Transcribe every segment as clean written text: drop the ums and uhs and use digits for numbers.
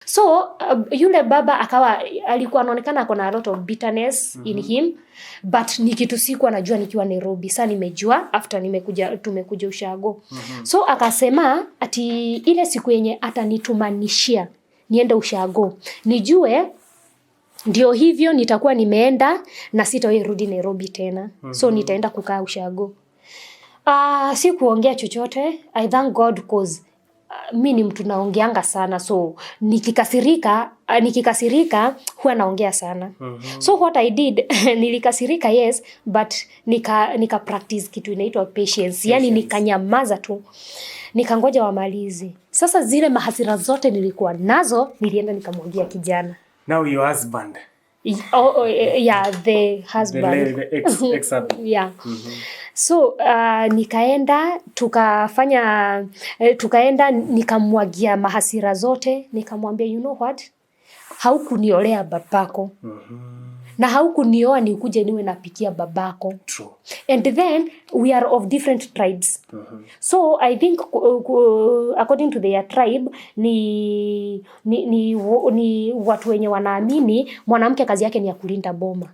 So yule baba alikuwa anaonekana ako na a lot of bitterness in him, but ni kitu sikuwa najua nikiwa Nairobi. Sasa nimejua after tumekuja ushago. So akasema ati ile siku yenye atanitumanishia niende ushago, nijue ndio hivyo nitakuwa nimeenda na sitawahi Nairobi tena. So nitaenda kukaa ushago. Si kuongea chochote. I thank God cause mimi ni mtu naongeanga sana, so nikikasirika huwa naongea sana. So what I did, nilikasirika yes, but nika practice kitu inaitwa patience. Yani nikanyamaza tu, nikangoja wamalizi. Sasa zile mahasira zote nilikuwa nazo nilienda nikamwambia kijana. Now your husband. Yeah, the husband. The ex-husband. Yeah. So nikaenda nikamwagia mahasira zote, nikamwambia you know what, haukuniolea babako. Na haukunioa ni ukuje niwe napikia babako. True. And then we are of different tribes. So I think according to their tribe ni watu wenye wanaamini mwanamke kazi yake ni ya kulinda boma.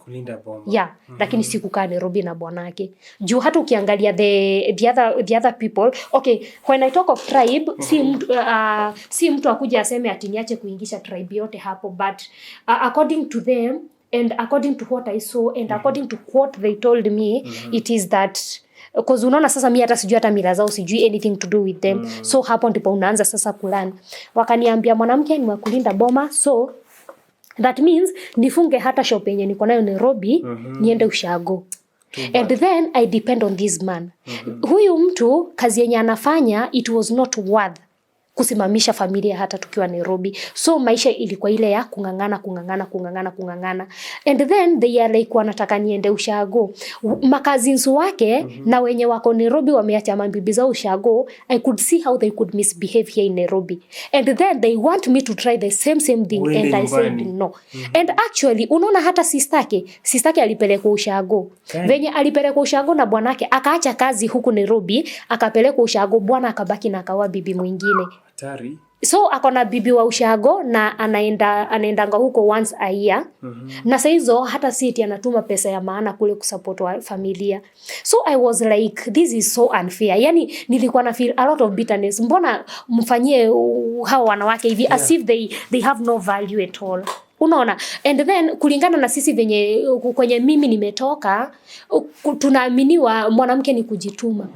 Yeah, lakini sikukaa Nairobi na bwanake. Juu hata ukiangalia the other people, okay, when I talk of tribe, si mtu akuje aseme ati niache kuingisha tribe yote hapo, but according to them and according to what I saw and according to what they told me, it is that because unaona sasa mimi hata sijui hata mila zao, sijui anything to do with them. So hapo ndipo unaanza sasa kulani. Wakaniambia mwanamke ni wa kulinda boma, so that means nifunge hata shop yenye niko nayo Nairobi, niende ushago. And then I depend on this man. Huyu mtu kazi yenye anafanya, it was not worth kusimamisha familia hata tukiwa Nairobi. So maisha ilikuwa ile ya kungangana. And then they are like wanataka niende ushago. Makazins wake na wenye wako Nairobi wameacha mabibi zao ushago. I could see how they could misbehave here in Nairobi. And then they want me to try the same thing. Wende and I said no. And actually unaona hata sistake alipelekwa ushago. Venye alipelekwa ushago na bwanake akaacha kazi huku Nairobi, akapelekwa ushago, bwana akabaki na akawa bibi mwingine. Tari. So akona bibi wa ushago na anaendanga huko once a year. Na saizo hata siti anatuma pesa ya maana kule kusupport wa familia. So I was like, this is so unfair. Yani nilikuwa na feel a lot of bitterness. Mbona mfanyie hao wanawake hivi as if they have no value at all. Unaona? And then kulingana na sisi venye kwenye mimi nimetoka, tunaaminiwa mwanamke ni kujituma.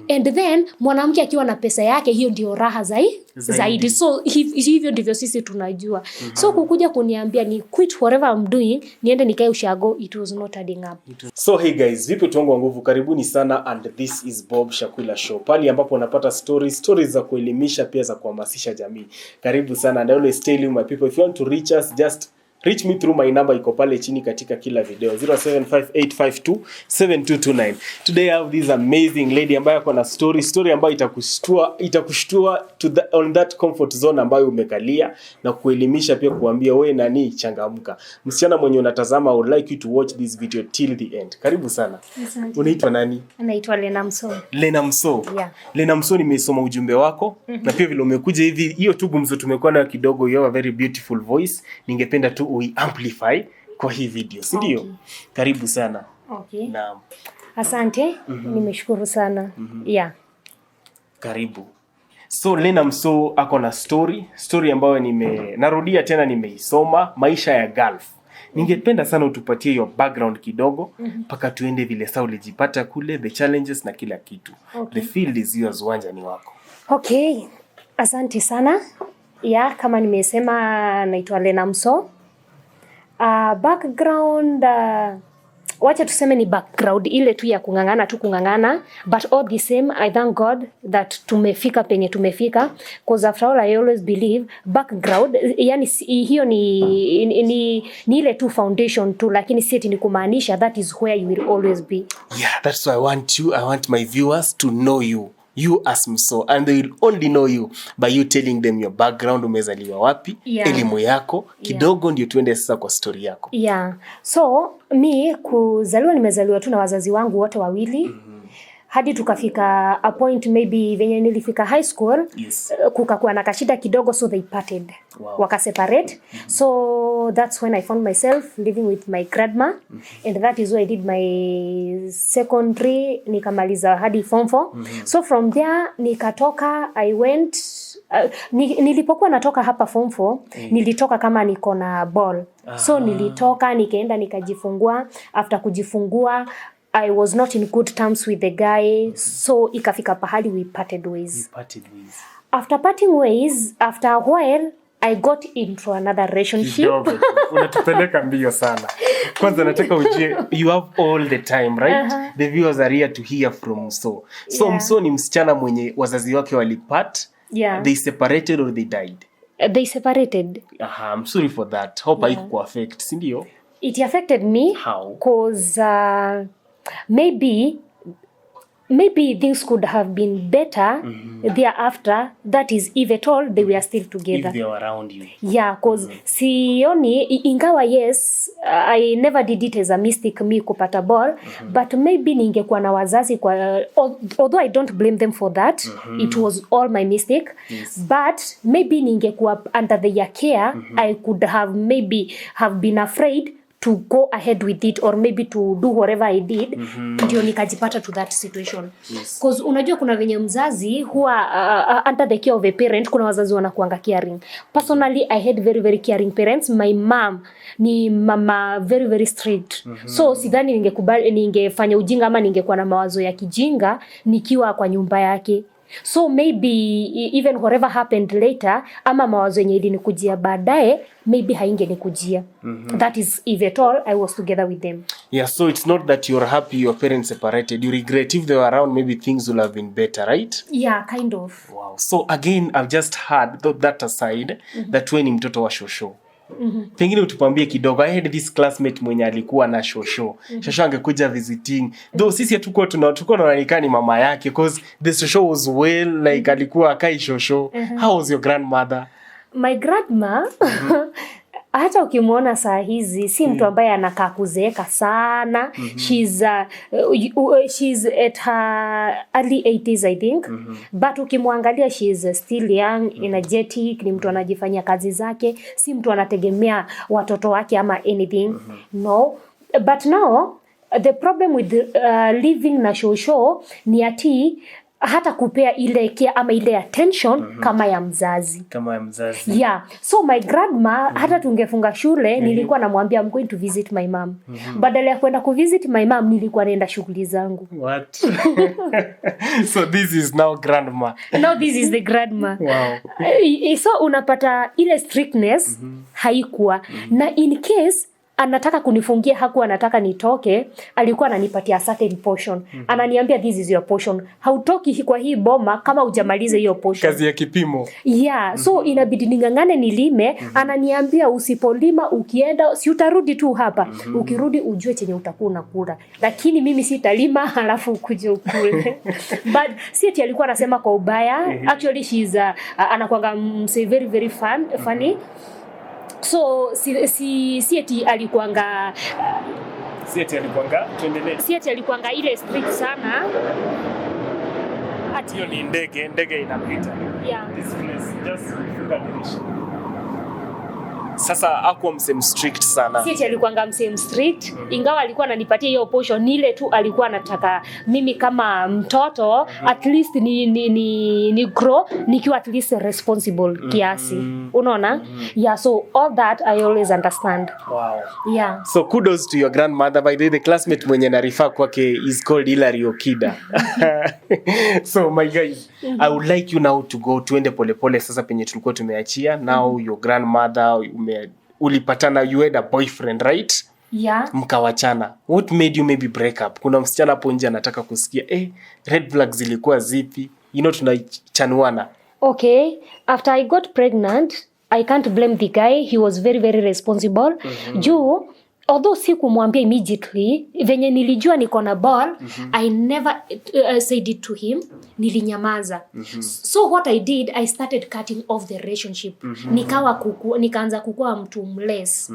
And then mwanamke akiwa na pesa yake, hiyo ndio raha zaidi. So hivyo ndivyo sisi tunajua. So kukuja kuniambia ni quit whatever I'm doing, niende nikae ushago, it was not adding up. So hey guys, vipi tuongo wa nguvu, karibuni sana, and this is Bob Shakula Show. Pali ambapo unapata stories za kuelimisha, pia za kuhamasisha jamii. Karibu sana, and I always tell you my people, if you want to reach us, just reach me through my number, iko pale chini katika kila video, 0758527229. Today I have this amazing lady ambayo ako na story ambayo itakushtua on that comfort zone ambayo umekalia, na kuelimisha pia kuambia wewe nani, changamka. Msichana mwenye unatazama, I would like you to watch this video till the end. Karibu sana. Unaitwa nani? Anaitwa Lena Mso. Lena Mso. Yeah. Lena Mso, nimesoma ujumbe wako na pia vile umekuja hivi, hiyo tu gumzo tumekuwa nayo kidogo, you have a very beautiful voice. Ningependa tu amplify kwa hii video, si ndio? Okay. Karibu sana. Okay. Naam. Asante. Nimeshukuru sana. Yeah. Karibu. So Lena Mso ako na story ambayo narudia tena, nimeisoma, maisha ya Gulf. Ningependa sana utupatie your background kidogo, paka tuende vile sasa ulijipata kule, the challenges na kila kitu. Okay. The field is yours, uwanja ni wako. Okay. Asante sana. Yeah, kama nimesema naitwa Lena Mso. Background, wacha tuseme ni background ile tu ya kungangana, but all the same I thank God that tumefika penye tumefika, because after all I always believe background, yani hiyo ni ile tu foundation tu, lakini si eti ni kumaanisha that is where you will always be. Yeah, that's why I want my viewers to know you as Mso, and they will only know you by you telling them your background, umezaliwa wapi, elimu yako kidogo, ndio tuende sasa kwa story yako. Yeah. So nimezaliwa tu na wazazi wangu wote wawili. hadi tukafika a point maybe venye nilifika high school. Yes. Kukakuwa na kashida kidogo, so they parted. Wow. Wakaseparate. So that's when I found myself living with my grandma, and that is where I did my secondary, nikamaliza hadi form 4. So from there nikatoka, I went nilipokuwa natoka hapa form 4, nilitoka kama niko na ball. So nilitoka nikaenda nikajifungua. After kujifungua, I was not in good terms with the guy, so ikafika pahali we parted ways. After parting ways, after a while, I got into another relationship. Unatupeleka mbio sana. Kwanza nataka ujue, you have all the time, right? The viewers are here to hear from Mso. So Mso ni msichana mwenye wazazi wake walipart. Yeah. They separated or they died? They separated. I'm sorry for that. Hope haikuwa affect, si ndio? It affected me. How? Because maybe things could have been better thereafter. That is, if at all they were still together. If they were around you. Yeah, because sioni, ingawa yes, I never did it as a mistake me kupata ball, but maybe ningekuwa na wazazi kwa, although I don't blame them for that, it was all my mistake, but maybe ningekuwa under their care, I could have maybe have been afraid to go ahead with it, or maybe to do whatever I did, ndio nikajipata to that situation. Because unajua kuna venye mzazi huwa under the care of a parent, kuna wazazi wanakuanga caring. Personally, I had very very caring parents. My mom ni mama very very strict. So sidhani ningefanya ujinga ama ningekuwa na mawazo ya kijinga nikiwa kwa nyumba yake. So maybe even whatever happened later, ama mawazo yenye ilinikujia baadaye, maybe haingenikujia. That is, if at all I was together with them. Yeah, so it's not that you're happy your parents separated. You regret if they were around, maybe things would have been better, right? Yeah, kind of. Wow. So again, I've just heard that aside, that we ni mtoto wa shosho. Pengine utupambie kidogo. I had this classmate mwenye alikuwa na shosho. Shosho angekuja visiting. Though sisi hatukuwa tunaonekana ni mama yake, because the shosho was well, like alikuwa akai shosho. How was your grandmother? My grandma, hata ukimwona saa hizi si mtu ambaye anakaa kuzeeka sana. She's at her early 80s, I think. But ukimwangalia she is still young, energetic, ni mtu anajifanyia kazi zake, si mtu anategemea watoto wake ama anything. No. But now the problem with living na shosho ni ati hata kupea ile care ama ile attention kama ya mzazi. Yeah. So my grandma, hata tungefunga shule, nilikuwa namwambia I'm going to visit my mom. Badala ya kwenda kuvisit my mom, nilikuwa naenda shughuli zangu. What? So this is now grandma. Now this is the grandma. Wow. So unapata ile strictness haikuwa. Na in case anataka kunifungia, hakuwa anataka nitoke, alikuwa ananipatia certain portion. Ananiambia this is your portion. Hautoki kwa hii boma kama hujamaliza hiyo portion. Kazi ya kipimo. Yeah, so inabidi ningangane nilime. Ananiambia usipolima ukienda si utarudi tu hapa. Ukirudi ujue chenye utakuwa unakula. Lakini mimi sitalima halafu ukuje ukule. But si ati alikuwa anasema kwa ubaya. Actually she's anakuanga very very funny. So si ati alikuanga ile strict sana. Hiyo ni ndege inapita. Yeah. This place just dirisha. Sasa hakuwa msem strict sana. Si ati alikuanga msem strict, ingawa alikuwa ananipatia hiyo portion ile tu, alikuwa anataka mimi kama mtoto at least ni grow nikiwa at least responsible kiasi. Unaona? Yeah, so all that I always understand. Wow. Yeah. So kudos to your grandmother. By the way, the classmate mwenye na refer kwake is called Hilary Okida. So my guys, I would like you now to go tuende polepole sasa penye tulikuwa tumeachia. Now your grandmother ulipatana, you had a boyfriend, right? Yeah. Mkawachana. What made you maybe break up? Kuna msichana hapo nje anataka kusikia red flags zilikuwa zipi? Tunachanuana. Okay, after I got pregnant, I can't blame the guy. He was very very responsible. Juu although sikumwambia immediately, venye nilijua niko na ball, I never said it to him. Nilinyamaza. So what I did, I started cutting off the relationship. Nikaanza kukua mtu mless.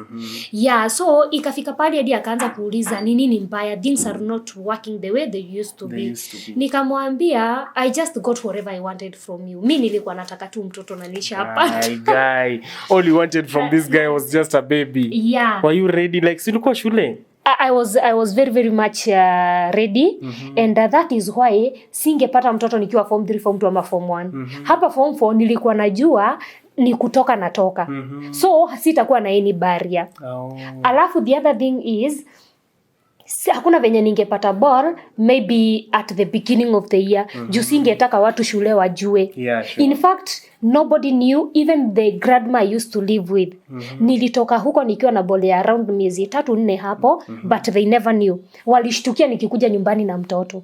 Yeah, so ikafika pale hadi akaanza kuuliza ni nini mbaya, things are not working the way they used to be. Nikamwambia I just got whatever I wanted from you. Mimi nilikuwa nataka tu mtoto na nilishapata. Guy, all you wanted from this guy was just a baby. Yeah. Were you ready? Like silikuwa shule? I was very very much ready, and that is why singepata mtoto nikiwa form 3, form 2 ama form 1. Hapa form 4 nilikuwa najua ni kutoka natoka. So sitakuwa na any barrier. Alafu the other thing is hakuna venye ningepata ball maybe at the beginning of the year. Juu singetaka watu shule wajue. Yeah, sure. In fact, nobody knew, even the grandma I used to live with. Nilitoka huko nikiwa na ball ya around miezi 3-4 hapo, but they never knew. Walishtukia nikikuja nyumbani na mtoto.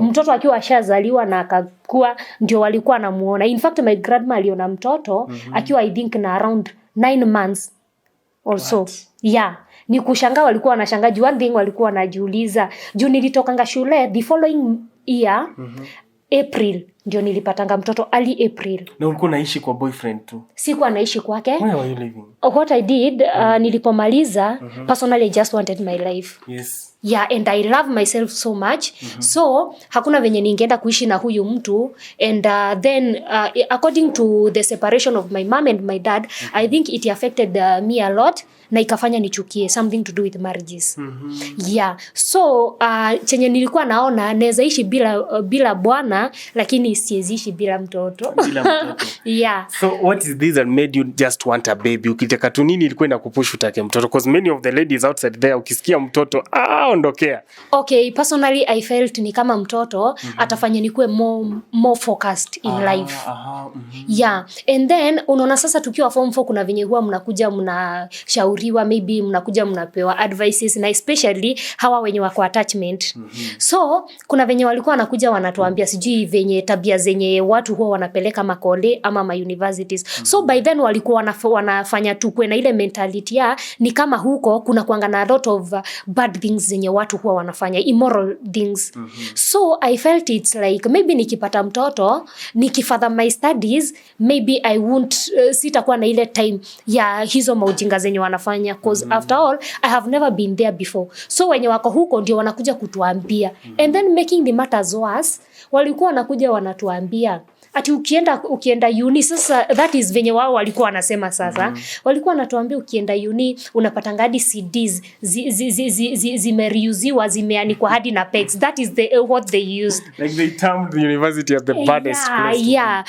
Mtoto akiwa ashazaliwa na akakua, ndio walikuwa namuona. In fact, my grandma aliona mtoto akiwa I think na around 9 months also. What? Yeah. Ni kushangaa, walikuwa wanashangaa. One thing walikuwa wanajiuliza, juu nilitokanga shule the following year, April ndio nilipatanga mtoto, early April. Na ulikuwa naishi kwa boyfriend tu? Sikuwa naishi kwake. Where were you living? What I did, nilipomaliza, personally I just wanted my life. Yes. Yeah, and I love myself so much. So hakuna venye ningeenda kuishi na huyu mtu, and then according to the separation of my mom and my dad, I think it affected me a lot, na ikafanya nichukie something to do with marriages. Yeah, so chenye nilikuwa naona naweza ishi bila bwana, lakini siwezi ishi bila mtoto. Yeah. So what is this that made you just want a baby? Ukitaka tu nini ilikuwa inakupush utake mtoto? Because many of the ladies outside there ukisikia mtoto ondokea. Okay, personally I felt ni kama mtoto atafanya nikuwe more focused in life. Yeah, and then unaona sasa tukiwa form 4 kuna venye huwa mnakuja mnashauriwa, maybe mnakuja mnapewa advices, na especially hawa wenye wako attachment. So kuna venye walikuwa wanakuja wanatuambia sijui venye tabia zenye watu huwa wanapeleka makole ama ma universities. So by then walikuwa wanafanya tukue na ile mentality ya ni kama huko kuna kuanga na a lot of bad things zenye watu huwa wanafanya, immoral things. So I felt it's like maybe nikipata mtoto, nikifurther my studies, maybe I won't sitakuwa na ile time ya hizo maujinga zenye wanafanya, cause after all I have never been there before. So wenye wako huko ndio wanakuja kutuambia, and then making the matters worse, walikuwa wanakuja wanatuambia ati ukienda uni. Sasa that is venye wao walikuwa wanasema sasa. Walikuwa wanatuambia ukienda uni unapata hadi CDs zimeriuziwa, zimeanikwa hadi na pegs. That is what they used. Like they termed the university as the baddest place. Yeah.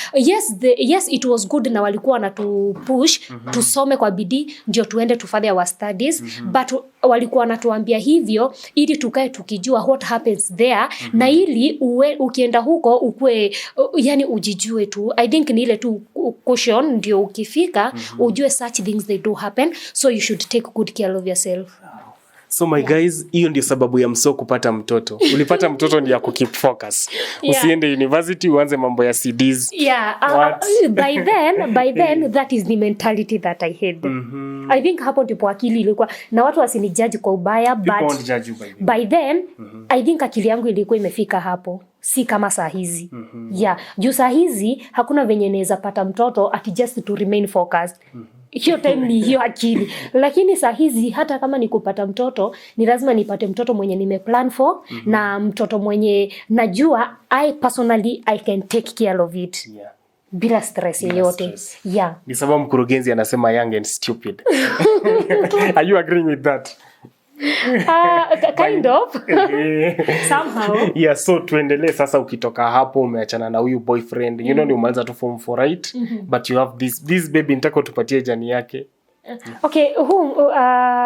Yes, it was good, na walikuwa wanatupush tusome kwa bidii ndio tuende to further our studies. But walikuwa wanatuambia hivyo ili tukae tukijua what happens there, na ili ukienda huko ukue yani ujijue tu. I think ni ile tu caution ndio ukifika ujue such things they do happen, so you should take good care of yourself. So my guys, hiyo ndio sababu ya Mso kupata mtoto. Ulipata mtoto ndio ya kukeep focus. Usiende university uanze mambo ya CDs. Yeah, by then that is the mentality that I had. I think hapo ndipo akili ilikuwa, na watu wasinijaji kwa ubaya, but by then I think akili yangu ilikuwa imefika hapo. Si kama saa hizi. Yeah, juu saa hizi hakuna venye naweza pata mtoto ati just to remain focused. Hiyo time ni hiyo akili. Lakini saa hizi hata kama nikupata mtoto, ni lazima nipate mtoto mwenye nimeplan for, na mtoto mwenye najua I personally I can take care of it. Yeah. Bila stress yoyote. Yeah. Ni sababu mkurugenzi anasema young and stupid. Are you agreeing with that? Kind of. Somehow. Yeah, so tuendelee sasa. Ukitoka hapo umeachana na huyu boyfriend, you know, ni umeanza tu form 4, right? But you have this baby, nitaka tupatie jani yake. Okay,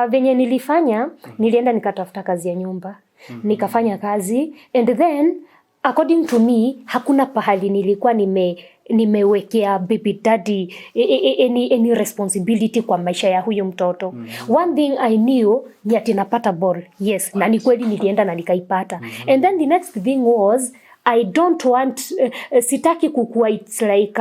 venye nilifanya, nilienda nikatafuta kazi ya nyumba. Nikafanya kazi, and then according to me hakuna pahali nilikuwa nimewekea baby daddy any responsibility kwa maisha ya huyo mtoto. One thing I knew ni ati napata ball. Yes, na ni kweli nilienda na nikaipata. And then the next thing was I don't want sitaki kukua it's like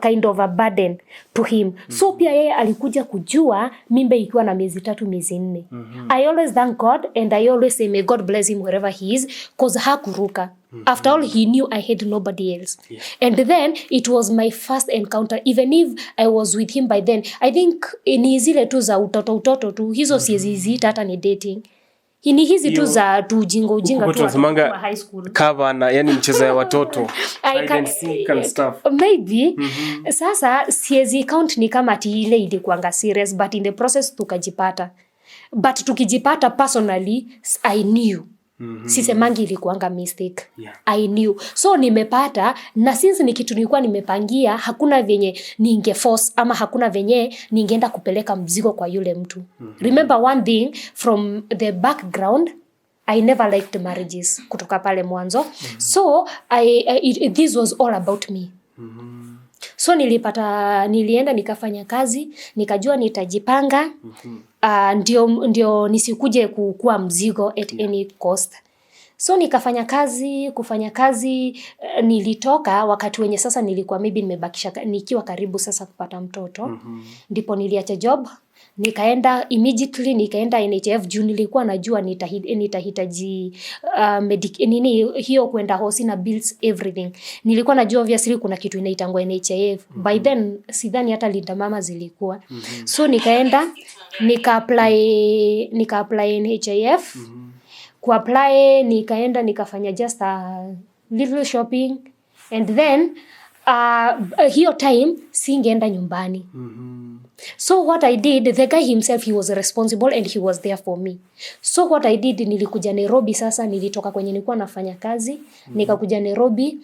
kind of a burden to him. So pia yeye alikuja kujua mimba ikiwa na miezi 3 miezi 4. I always thank God and I always say may God bless him wherever he is, cause hakuruka. After all, he knew I had nobody else. Yeah. And then it was my first encounter, even if I was with him by then. I think ni zile tu za utoto tu, hizo siezi hata ni dating. Ni hizi tu za tu ujinga tu wa high school. Cover na yani mchezo ya watoto. I can see kind of stuff. Maybe. Sasa siezi count ni kama ati ile ilikuanga serious, but in the process tukajipata. But tukijipata personally, I knew. Sisemangi ilikuanga mistake. Yeah. I knew. So nimepata, na since ni kitu nilikuwa nimepangia, hakuna venye ningeforce ama hakuna venye ningeenda kupeleka mzigo kwa yule mtu. Remember one thing from the background, I never liked marriages kutoka pale mwanzo. So this was all about me. So nilienda nikafanya kazi, nikajua nitajipanga, ndio nisikuje kukua mzigo at any cost. So nikafanya kazi, nilitoka wakati wenye sasa nilikuwa maybe nimebakisha nikiwa karibu sasa kupata mtoto. Ndipo niliacha job, nikaenda immediately nikaenda NHIF juu nilikuwa najua nitahitaji hiyo kwenda hosi na bills everything. Nilikuwa najua obviously kuna kitu inaitangwa NHIF. By then sidhani hata Linda Mama zilikuwa. So nikaenda nika-apply NHIF. Kuapply nikaenda nikafanya just a little shopping and then hiyo time singeenda nyumbani. So what I did, the guy himself, he was responsible and he was there for me. So what I did, nilikuja Nairobi sasa, nilitoka kwenye nilikuwa nafanya kazi, nikakuja Nairobi,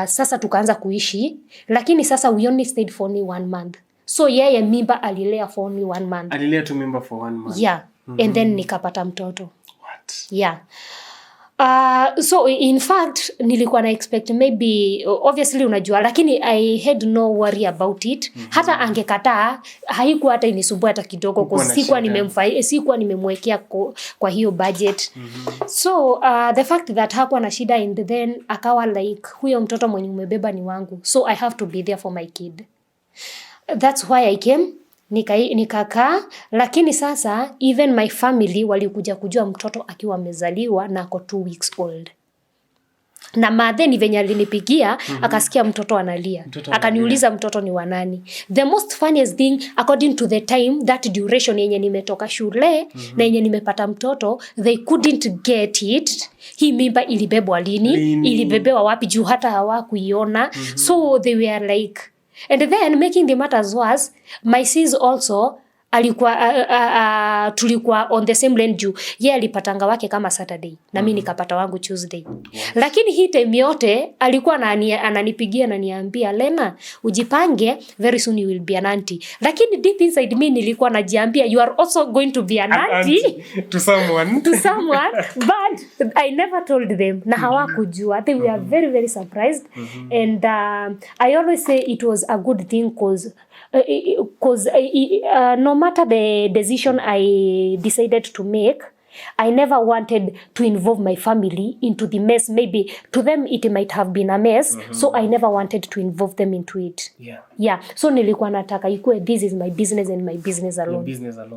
sasa tukaanza kuishi, lakini sasa we only stayed for only 1 month. So yeye mimba alilea for only 1 month. Alilea tu mimba for 1 month. Yeah. And then nikapata mtoto. What? Yeah. So in fact nilikuwa na expect maybe obviously unajua, lakini I had no worry about it. Hata angekataa haikuwa hata inisumbua hata kidogo kwa sikuwa nimemwekea kwa hiyo budget. So the fact that hakuwa na shida and then akawa like huyo mtoto mwenye umebeba ni wangu, so I have to be there for my kid. That's why I came. Nikakaa, lakini sasa even my family walikuja kujua mtoto akiwa amezaliwa na ako 2 weeks old. Na madheni venye alinipigia, akasikia mtoto analia. Akaniuliza mtoto ni wa nani. The most funniest thing, according to the time, that duration yenye nimetoka shule, na yenye nimepata mtoto, they couldn't get it. Hii mimba ilibebwa lini, ilibebewa wapi juu hata hawakuiona. So they were like, and then making the matters worse, my sis also alikuwa tulikuwa on the same lane juu yeye alipatanga wake kama Saturday na mimi nikapata wangu Tuesday. Lakini hii time yote alikuwa ananipigia na niambia, Lena ujipange, very soon you will be an auntie. Lakini deep inside me nilikuwa najiambia you are also going to be an auntie to someone but I never told them na hawakujua. They were very very surprised. And I always say it was a good thing cause no matter the decision I decided to make, I never wanted to involve my family into the mess. Maybe to them it might have been a mess, so I never wanted to involve them into it. Yeah. So nilikuwa nataka ikuwe this is my business and my business alone.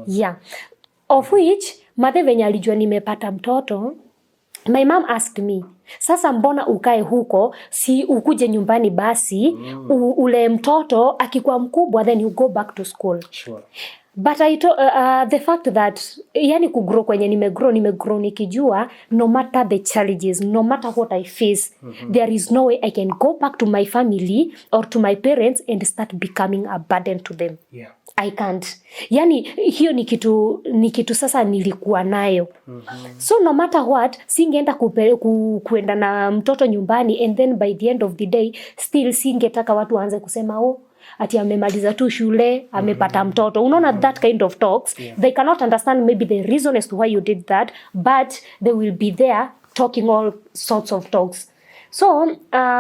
Yeah. Of which mother venye alijua nimepata mtoto, my mom asked me, sasa mbona ukae huko, si ukuje nyumbani basi, ule mtoto akikuwa mkubwa then you go back to school. Sure. But the fact that yani kugrow kwenye nimegrow nikijua no matter the challenges, no matter what I face, there is no way I can go back to my family or to my parents and start becoming a burden to them. Yeah. I can't. Yani hiyo ni kitu sasa nilikuwa nayo. So no matter what, singeenda kuenda na mtoto nyumbani and then by the end of the day still singetaka watu waanze kusema ati amemaliza tu shule, amepata mtoto. Unaona that kind of talks. Yeah. They cannot understand maybe the reason as to why you did that, but they will be there talking all sorts of talks. So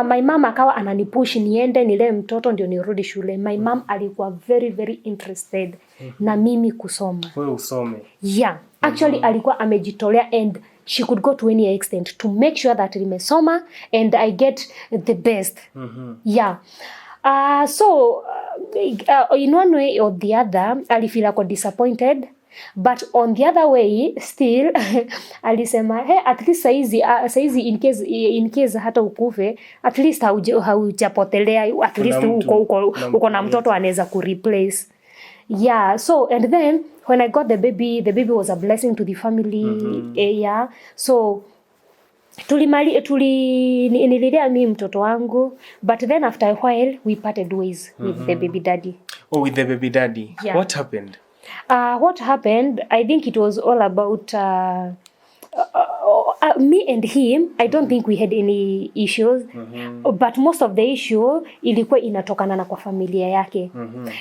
my mom akawa ananipush niende nilee mtoto ndio nirudi shule. My mom alikuwa very very interested na mimi kusoma. Wewe usome. Yeah. Actually alikuwa amejitolea and she could go to any extent to make sure that nimesoma and I get the best. Yeah. So in one way or the other alifeel ako disappointed, but on the other way still alisema hey, at least saizi in case hata ukufe at least haujapotelea, at least uko na mtoto anaweza kureplace. Yeah, so and then when I got the baby was a blessing to the family. Yeah, so nililea mimi mtoto wangu, but then after a while we parted ways with the baby daddy. Oh, with the baby daddy. Yeah. What happened? What happened, I think it was all about me and him. I don't think we had any issues, but most of the issue ilikuwa inatokana na kwa familia yake.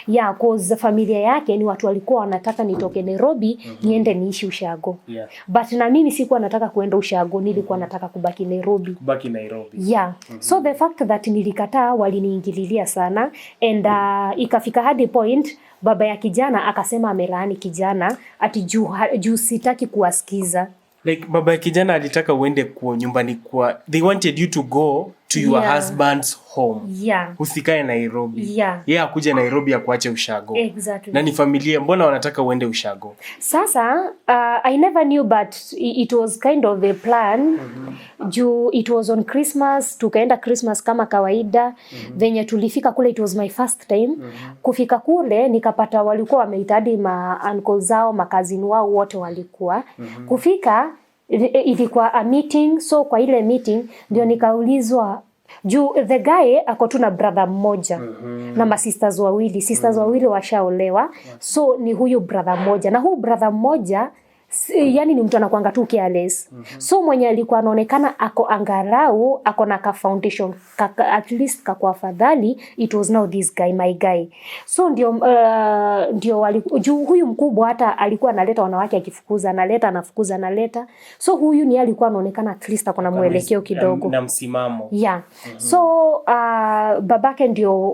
Yeah, cause familia yake ni watu walikuwa wanataka nitoke Nairobi niende niishi ushago. Yeah. But na mimi sikuwa nataka kuenda ushago, nilikuwa nataka kubaki Nairobi. Yeah. So the fact that nilikataa waliniingililia sana, and ikafika hadi point baba ya kijana akasema amelaani kijana ati juu sitaki kuwasikiza. Like baba ya kijana alitaka uende kwa nyumbani kwa, they wanted you to go to your husband's home. Yeah. Usikae Nairobi. Yeah. Yeye akuje Nairobi akuache ushago. Exactly. Na ni familia, mbona wanataka uende ushago? Sasa I never knew, but it was kind of a plan. Juu it was on Christmas, tukaenda Christmas kama kawaida. Venye tulifika kule, it was my first time. Kufika kule nikapata walikuwa wameitadi ma uncle zao, makazini wao wote walikuwa. Kufika ilikuwa a meeting, so kwa ile meeting ndio nikaulizwa juu the guy ako tu na brother mmoja na masisters wawili. Sisters wawili washaolewa, so ni huyu brother mmoja, na huyu brother mmoja yani ni mtu anakuanga tu careless. So mwenye alikuwa anaonekana ako angalau ako na ka foundation at least kako afadhali, it was now this guy, my guy. So ndio juu huyu mkubwa hata alikuwa analeta wanawake akifukuza analeta. So huyu ni alikuwa anaonekana at least ako na mwelekeo kidogo na msimamo. Yeah. So babake ndio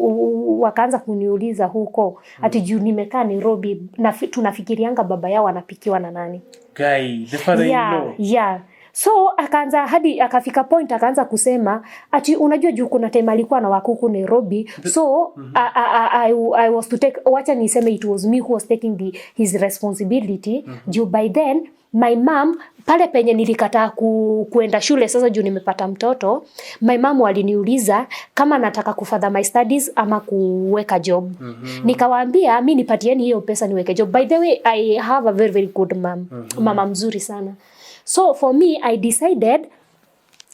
wakaanza kuniuliza huko ati juu nimekaa Nairobi na tunafikirianga baba yao anapikiwa na nani. Guy, the father-in-law. Yeah. So akaanza hadi akafika point akaanza kusema ati unajua juu kuna time alikuwa na wakuku Nairobi, so I was to take, wacha niseme it was me who was taking his responsibility. Juu by then my mom pale penye nilikataa kuenda shule sasa juu nimepata mtoto, my mom waliniuliza kama nataka kufadha my studies ama kuweka job. Nikawaambia mimi nipatieni hiyo pesa niweke job. By the way, I have a very very good mom. Mama mzuri sana. So for me I decided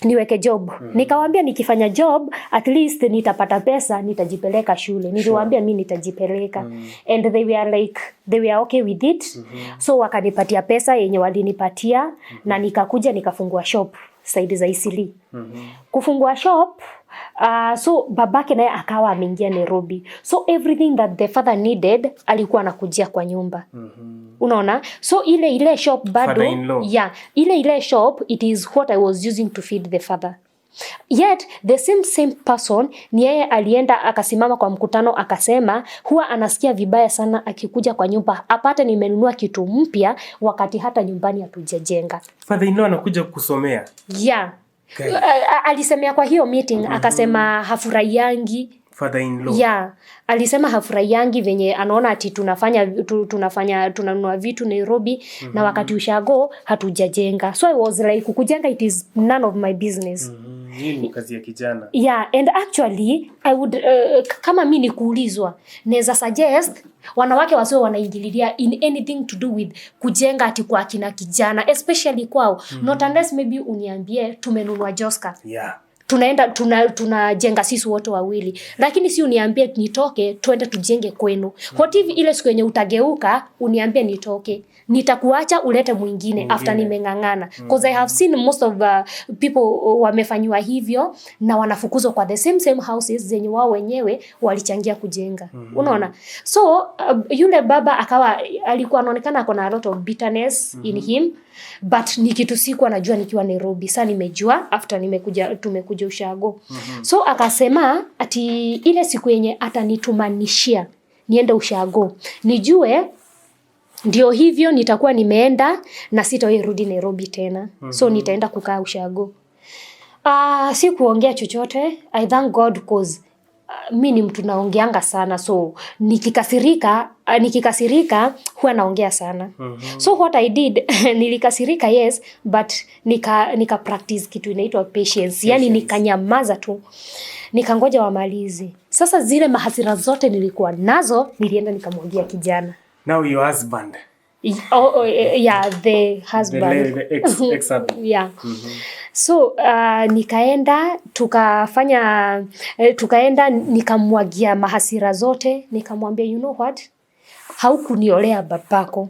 niweke job. Nikawaambia nikifanya job at least nitapata pesa, nitajipeleka shule. Niliwaambia mimi nitajipeleka. And they were okay with it. So wakanipatia pesa yenye walinipatia na nikakuja nikafungua shop side za Isili. Kufungua shop, so babake naye akawa ameingia Nairobi. So everything that the father needed alikuwa anakujia kwa nyumba. Unaona? So ile shop bado, yeah, ile shop it is what I was using to feed the father. Yet the same person ni yeye alienda akasimama kwa mkutano akasema huwa anasikia vibaya sana akikuja kwa nyumba apate nimenunua kitu mpya wakati hata nyumbani hatujajenga. Father-in-law anakuja kusomea. Yeah. Alisemea kwa hiyo meeting akasema hafurahiangi. Father-in-law. Yeah. Alisema hafurahiangi venye anaona ati tunanunua vitu Nairobi na wakati ushago hatujajenga. So I was like kujenga it is none of my business. Hii ni kazi ya kijana. Yeah, and actually I would kama mimi nikuulizwa naweza suggest wanawake wasio wanaingililia in anything to do with kujenga ati kwa kina kijana especially kwao. Not unless maybe uniambie tumenunua Joska. Yeah. Tunaenda tunajenga sisi wote wawili, lakini si uniambie nitoke twende tujenge kwenu. What if ile siku yenye utageuka uniambie nitoke, nitakuacha ulete mwingine after nimengangana. Because I have seen most of people wamefanywa hivyo na wanafukuzwa kwa the same houses zenye wao wenyewe walichangia kujenga. Unaona? So yule baba alikuwa anaonekana ako na a lot of bitterness in him, but ni kitu sikuwa najua nikiwa Nairobi. Sasa nimejua after tumekuja ushago. So akasema ati ile siku yenye atanitumanishia niende ushago, nijue Ndio hivyo nitakuwa nimeenda na sitawahi rudi Nairobi tena. So nitaenda kukaa ushago. Si kuongea chochote. I thank God cause mi ni mtu naongeanga sana. So nikikasirika huwa naongea sana. So what I did, nilikasirika yes, but nika practice kitu inaitwa patience. Yani nikanyamaza tu. Nikangoja wamalize. Sasa zile mahasira zote nilikuwa nazo, nilienda nikamwambia kijana. Now your husband. Yeah, the husband. The ex-husband. Yeah. So nikaenda nikamwagia mahasira zote, nikamwambia you know what? Haukuniolea babako.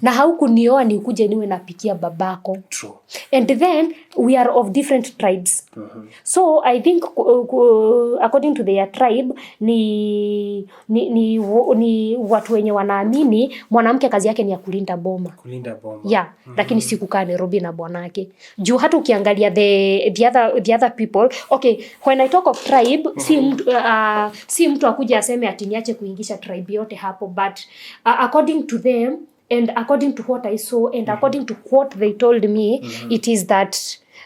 Na haukunioa nikuje niwe napikia babako. True. And then we are of different tribes. So I think according to their tribe ni watu wenye wanaamini mwanamke kazi yake ni ya kulinda boma. Yeah, lakini sikukaa Nairobi na bwanake. Juu hata ukiangalia the other people, okay, when I talk of tribe, si mtu akuje aseme ati niache kuingisha tribe yote hapo, but according to them and according to what I saw and according to what they told me, it is that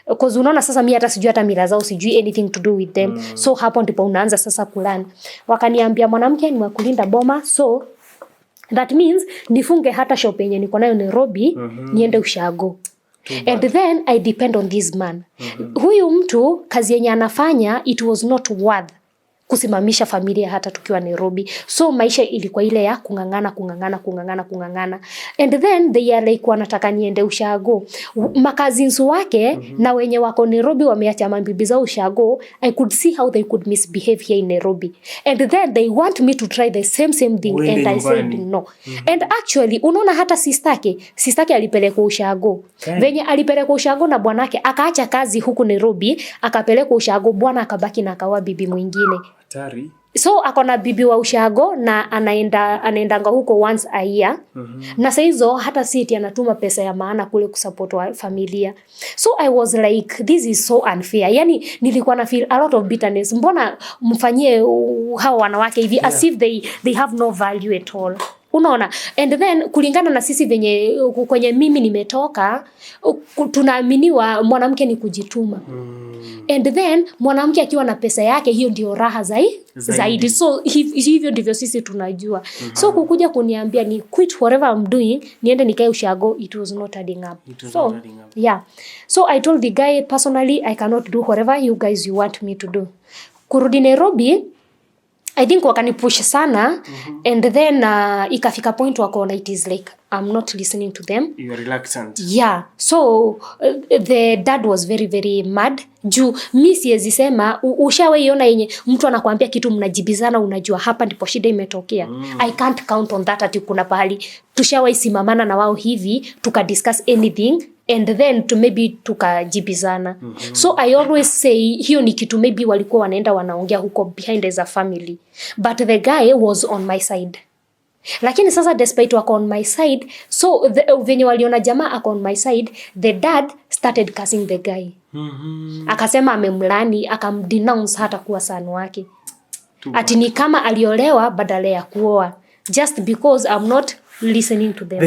because unaona sasa mimi hata sijui hata mila zao, sijui anything to do with them. So hapo ndipo unaanza sasa kulana. Wakaniambia mwanamke ni wa kulinda boma, so that means nifunge hata shop yenye niko nayo Nairobi, niende ushago. And then I depend on this man. Huyu mtu kazi yenye anafanya, it was not worth kusimamisha familia hata tukiwa Nairobi. So maisha ilikuwa ile ya kungangana. And then they are like wanataka niende ushago. Makazins wake na wenye wako Nairobi wameacha mabibi zao ushago. I could see how they could misbehave here in Nairobi. And then they want me to try the same thing. And I said no. And actually unaona hata sistake alipelekwa ushago. Venye alipelekwa ushago na bwanake akaacha kazi huku Nairobi, akapelekwa ushago, bwana akabaki na akawa bibi mwingine. Hatari. So akona bibi wa ushago na anaendanga huko once a year. Na saizo hata siti anatuma pesa ya maana kule kusupport wa familia. So I was like, this is so unfair. Yani nilikuwa na feel a lot of bitterness. Mbona mfanyie hao wanawake hivi as if they have no value at all. Unaona? And then kulingana na sisi venye kwenye mimi nimetoka, tunaaminiwa mwanamke ni kujituma. And then mwanamke akiwa na pesa yake, hiyo ndio raha zaidi. So hivyo ndivyo sisi tunajua. So kukuja kuniambia ni quit whatever I'm doing, niende nikae ushago, it was not adding up. Yeah. So I told the guy personally, I cannot do whatever you guys you want me to do. Kurudi Nairobi, I think wakanipush sana, and then ikafika point wakaona it is like I'm not listening to them. You are reluctant. Yeah. So the dad was very very mad. Juu mimi siwezi sema ushawaiona yenye mtu anakuambia kitu mnajibizana, unajua hapa ndipo shida imetokea. I can't count on that ati kuna pahali tushawai simamana na wao hivi tukadiscuss anything and then maybe tukajibizana. So I always say hiyo ni kitu maybe walikuwa wanaenda wanaongea huko behind as a family, but the guy was on my side. Lakini sasa despite wako on my side, so venye waliona jamaa ako on my side, the dad started cursing the guy. Akasema amemlani, akamdenounce hata kuwa son wake. Ati ni kama aliolewa badala ya kuoa, just because I'm not listening to them.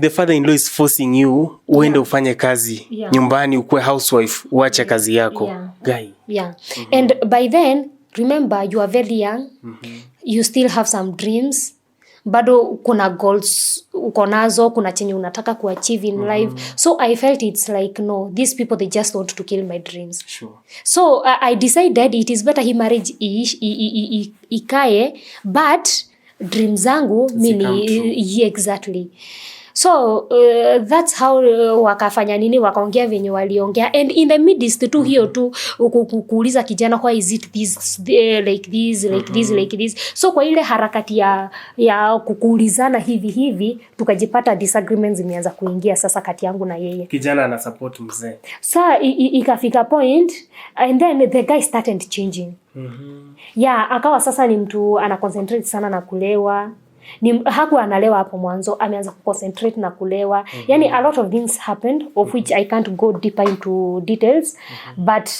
The father-in-law is forcing you uende ufanye kazi nyumbani, ukue housewife, uache kazi yako. Guy. Yeah. And by then, remember you are very young. You still have some dreams. Bado kuna goals uko nazo, kuna chenye unataka kuachieve in life. So I felt it's like no, these people they just want to kill my dreams. Sure. So I decided it is better hii marriage ikae, but dreams zangu mini exactly. So that's how wakafanya nini, wakaongea venye waliongea, and in the midst tu hiyo tu kuuliza kijana why is it this like this. So kwa ile harakati ya kukuulizana hivi tukajipata disagreements zimeanza kuingia sasa kati yangu na yeye. Kijana ana support mzee. Sa ikafika point and then the guy started changing. Yeah, akawa sasa ni mtu ana concentrate sana na kulewa. Hakuwa analewa hapo mwanzo, ameanza kuconcentrate na kulewa. Yani a lot of things happened of which I can't go deeper into details, but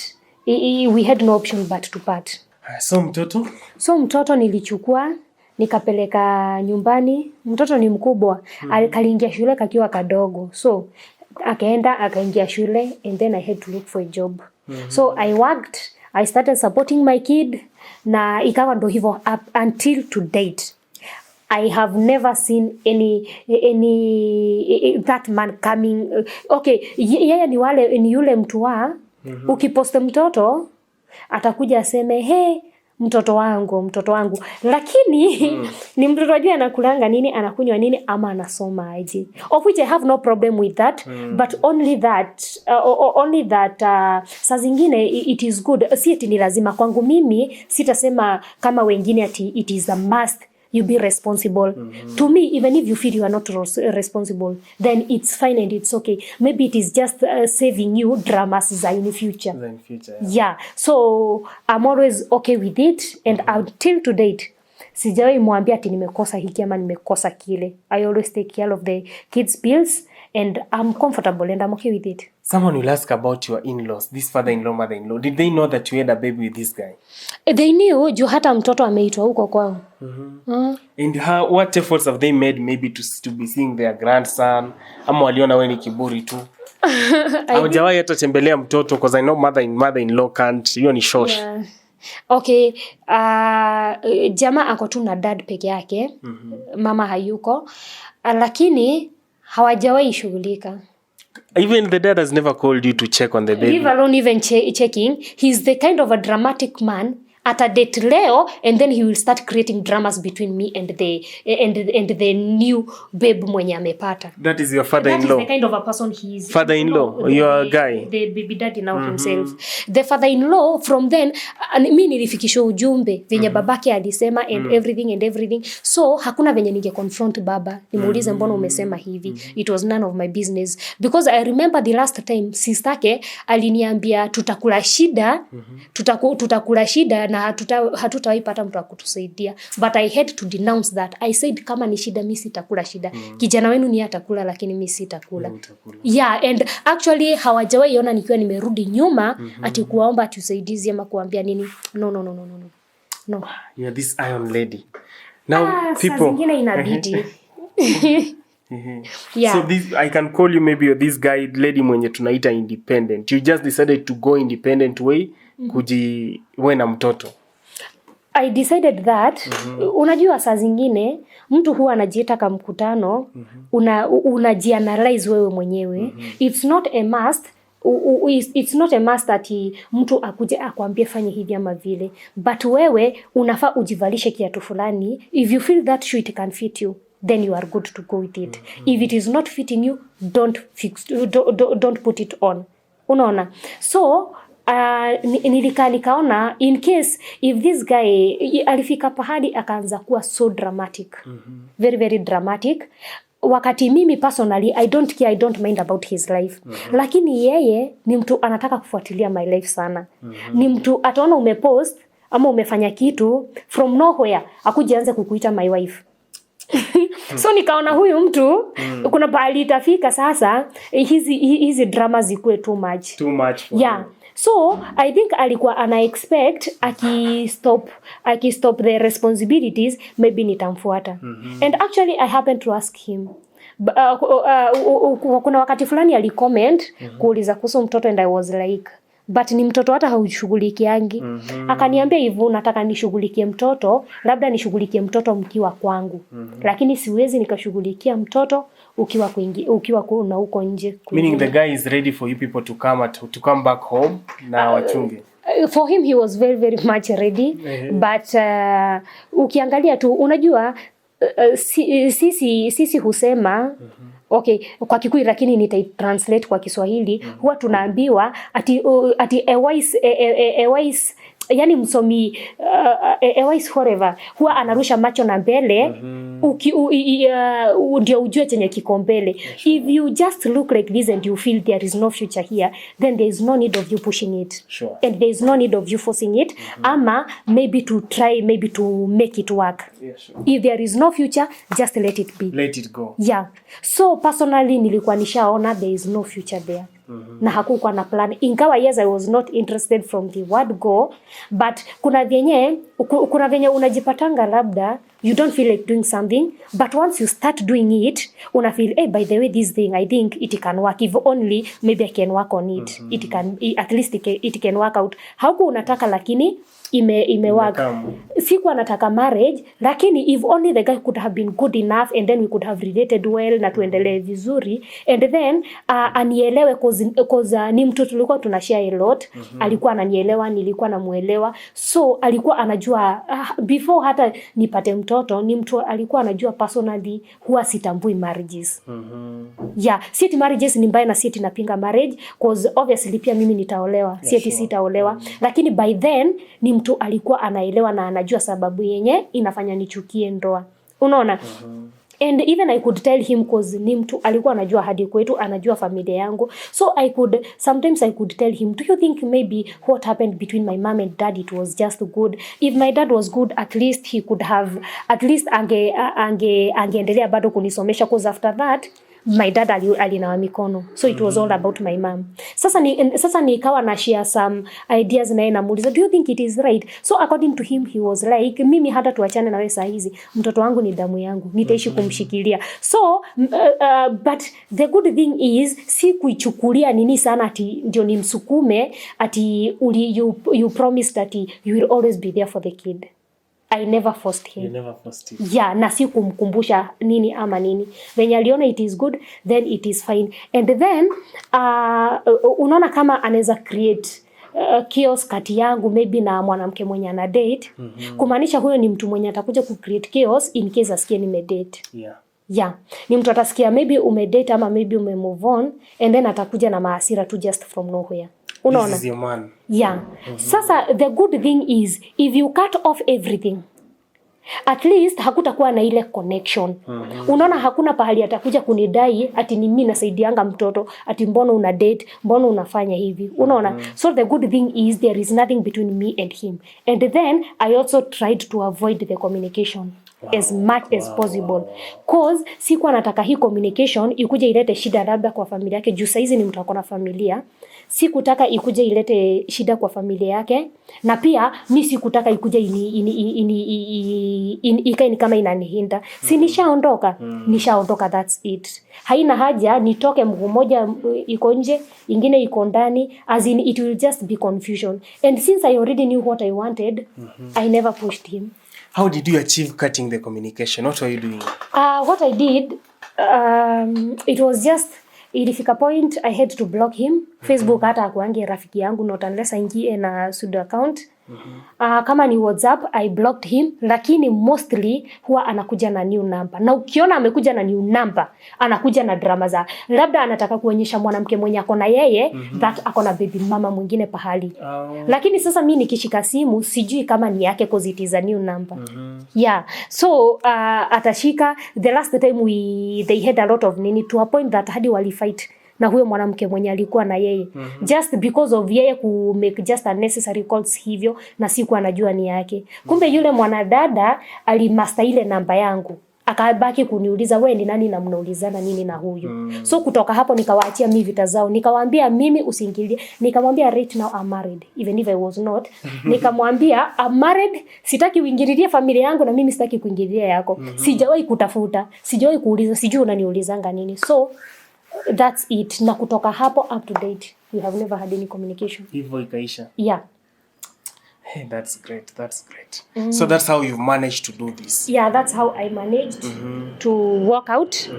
we had no option but to part. So mtoto? So mtoto nilichukua nikapeleka nyumbani. Mtoto ni mkubwa, aliingia shule kakiwa kadogo, so akaingia shule, and then I had to look for a job. So I worked, I started supporting my kid, na ikawa ndo hivyo up until to date. I have never seen any that man coming. Okay, yeye ni yule mtu wa ukiposte mtoto atakuja aseme hey, mtoto wangu, lakini ni mtoto ajua anakulanga nini, anakunywa nini, ama anasoma aje, of which I have no problem with that, but only that saa zingine it is good, si eti ni lazima. Kwangu mimi sitasema kama wengine ati it is a must you be responsible. To me, even if you feel you are not responsible, then it's fine and it's okay. Maybe it is just saving you dramas in the future. Yeah. So I'm always okay with it, and until to date sijawahi mwambia ati nimekosa hiki ama nimekosa kile. I always take care of the kids' bills, and I'm comfortable and I'm okay with it. Someone will ask about your in-laws, this father-in-law, mother-in-law. Did they know that you had a baby with this guy? They knew, juu hata mtoto ameitwa huko kwao. And what efforts have they made maybe to be seeing their grandson? Ama waliona wewe ni kiburi tu? Haujawahi hata tembelea mtoto, because I know mother-in-law can't. Hiyo ni shosh. Yeah. Okay, jamaa ako tu na dad peke yake. Mama hayuko. Lakini hawajawahi shughulika. Even the dad has never called you to check on the baby. Leave alone even checking. He's the kind of a dramatic man. At a date leo, and then he will start creating dramas between me and the new babe mwenye amepata. That is your father-in-law. That is the kind of a person he is. Father-in-law, your guy. The baby daddy now himself. The father-in-law, from then, mi nilifikisha ujumbe venye babake alisema and everything. So hakuna venye ninge confront baba nimuulize mbona umesema hivi. It was none of my business, because I remember the last time sistake aliniambia tutakula shida, tutakula shida na hatutawahi pata mtu akutusaidia, but I had to denounce that. I said kama ni shida mimi sitakula shida. Kijana wenu ni atakula lakini mimi sitakula. Yeah, and actually hawajawahi ona nikiwa nimerudi nyuma ati kuomba tusaidizi ama kuambia nini. No. You're this iron lady. Now people zingine inabidi. Yeah. So this, I can call you maybe this guy lady mwenye tunaita independent. You just decided to go independent way kujiwe na mtoto. I decided that unajua saa zingine mtu huwa anajiita kama mkutano, unajianalyze wewe mwenyewe. It's not a must ati mtu akuje akwambie fanye hivi ama vile, but wewe unafaa ujivalishe kiatu fulani. If you feel that shoe it can fit you, then you are good to go with it. If it is not fitting you, don't put it on. Unaona? So nikaona in case if this guy alifika pahali akaanza kuwa so dramatic, very very dramatic, wakati mimi personally I don't care, I don't mind about his life, lakini yeye ni mtu anataka kufuatilia my life sana. Ni mtu ataona umepost ama umefanya kitu from nowhere akujianze kukuita my wife. So nikaona huyu mtu kuna pahali itafika sasa hizi drama zikuwe too much yeah. So I think alikuwa ana expect akistop the responsibilities maybe nitamfuata. And actually I happened to ask him. Kuna wakati fulani alicomment kuuliza kuhusu mtoto, and I was like, but ni mtoto hata haushughulikiangi. Akaniambia hivyo, nataka nishughulikie mtoto, labda nishughulikie mtoto mkiwa kwangu. Lakini siwezi nikashughulikia mtoto ukiwa kuna huko nje. Meaning the guy is ready for you people to come back home na wachunge. For him he was very very much ready. But ukiangalia tu unajua sisi husema okay kwa Kikuyu, lakini nitai-translate kwa Kiswahili. Huwa tunaambiwa ati a wise yani msomi a wise forever huwa anarusha macho na mbele ndio ujue chenye kiko mbele. If you just look like this and you feel there is no future here, then there is no need of you pushing it. Sure. And there is no need of you forcing it. Ama maybe to try, maybe to make it work. Yeah, sure. If there is no future, just let it be. Let it go. Yeah. So personally nilikuwa nishaona there is no future there. na hakukuwa na plan. Ingawa yes, I was not interested from the word go, but kuna venye unajipatanga labda you don't feel like doing something, but once you start doing it una feel by the way this thing I think it can work, if only maybe I can work on it. It can at least it can work out. Hauko unataka lakini ime work. Siku anataka marriage, lakini if only the guy could have been good enough and then we could have related well na tuendelee vizuri, and then anielewe cause ni mtu tulikuwa tunashare a lot. Alikuwa ananielewa, nilikuwa namuelewa, so alikuwa anajua before hata nipate mtoto, ni mtu alikuwa anajua personally huwa sitambui marriages. Yeah, sieti marriages ni mbaya na sieti napinga marriage, cause obviously pia mimi nitaolewa, sieti sitaolewa, lakini by then ni mtu alikuwa anaelewa na anajua sababu yenye inafanya nichukie ndoa. Unaona? And even I could tell him cause ni mtu alikuwa anajua hadi kwetu, anajua familia yangu. So sometimes I could tell him, do you think maybe what happened between my mom and dad, it was just good? If my dad was good, at least he could have, at least angeendelea bado kunisomesha, cause after that my dad alinawa mikono. So it was all about my mom. Sasa nikawa na share some ideas na yeye, namuuliza, do you think it is right? So according to him, he was like, mimi hata tuachane na wewe saa hizi, mtoto wangu ni damu yangu, nitaishi kumshikilia. So but the good thing is si kuichukulia nini sana ati ndio nimsukume ati you promised that you will always be there for the kid. I never forced him. You never forced him. Yeah, na si kumkumbusha nini ama nini. When aliona it is good, then it is fine. And then unaona kama anaweza create chaos kati yangu maybe na mwanamke mwenye ana date, kumaanisha huyo ni mtu mwenye atakuja ku create chaos in case asikie nimedate. Yeah. Ni mtu atasikia maybe umedate ama maybe umemove on, and then atakuja na mahasira tu just from nowhere. Unaona? This is your man. Yeah. Sasa the good thing is if you cut off everything, at least hakutakuwa na ile connection. Unaona, hakuna pahali atakuja kunidai ati ni mimi nasaidianga mtoto, ati mbona una date, mbona unafanya hivi. Unaona? So the good thing is there is nothing between me and him. And then I also tried to avoid the communication as much as possible. Cause sikuwa nataka hii communication ikuje ilete shida labda kwa familia yake, juu saizi ni mtu akona familia. Sikutaka ikuje ilete shida kwa familia yake, na pia mimi sikutaka ikuje ikae ni kama inanihinda. Si nishaondoka, that's it. Haina haja nitoke mguu moja iko nje, ingine iko ndani, as in it will just be confusion. And since I already knew what I wanted, I never pushed him. How did you achieve cutting the communication? What were you doing? What I did, it was just, ilifika point I had to block him. Facebook hata akuange rafiki yangu not unless aingie na sudo account. Kama ni WhatsApp, I blocked him, lakini mostly huwa anakuja na new number. Na ukiona amekuja na new number, anakuja na drama za labda anataka kuonyesha mwanamke mwenye akona yeye that akona baby mama mwingine pahali. Lakini sasa mimi nikishika simu sijui kama ni yake cause it is a new number. Yeah. So atashika. The last time they had a lot of nini to a point that hadi wali fight na huyo mwanamke mwenye alikuwa na yeye just because of yeye ku make just unnecessary calls hivyo, na siku anajua ni yake. Kumbe yule mwanadada alimaster ile namba yangu, akabaki kuniuliza wewe ni nani na mnaulizana nini na huyu. So kutoka hapo nikawaachia mimi vita zao, nikawaambia mimi usiingilie. Nikamwambia right now I'm married even if I was not. Nikamwambia I'm married, sitaki uingililie familia yangu na mimi sitaki kuingilia yako. Sijawahi kutafuta, sijawahi kuuliza, sijui unaniulizanga nini. So that's it. Na kutoka hapo up to date we have never had any communication. Hivyo ikaisha. Yeah. Hey, that's great. So that's how you've managed to do this. Yeah, that's how I managed to walk out.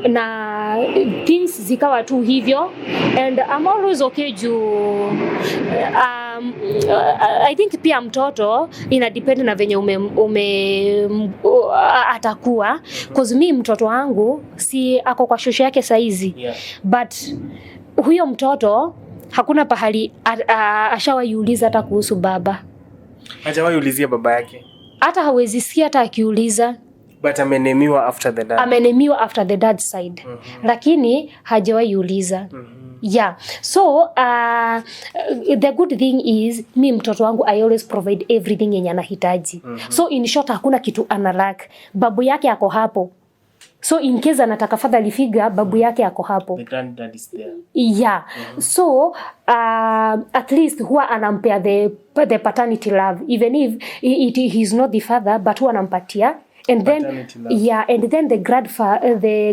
Na things zikawa tu hivyo, and I'm always okay juu I think pia mtoto ina depend na venye atakuwa, cause mi mtoto wangu si ako kwa shosho yake saizi. But huyo mtoto hakuna pahali ashawaiuliza hata kuhusu baba. Hajawaiulizia baba yake. Hata hawezi sikia hata akiuliza. But amenemiwa after the dad. Amenemiwa after the dad side. Lakini hajawaiuliza. Yeah. So the good thing is mi mtoto wangu I always provide everything yenye anahitaji. So in short hakuna kitu analack. Babu yake ako hapo. So in case anataka fatherly figure, babu yake ako hapo. The granddad is there. Yeah. So at least huwa anampea the paternity love, even if he's not the father, but huwa anampatia. And then the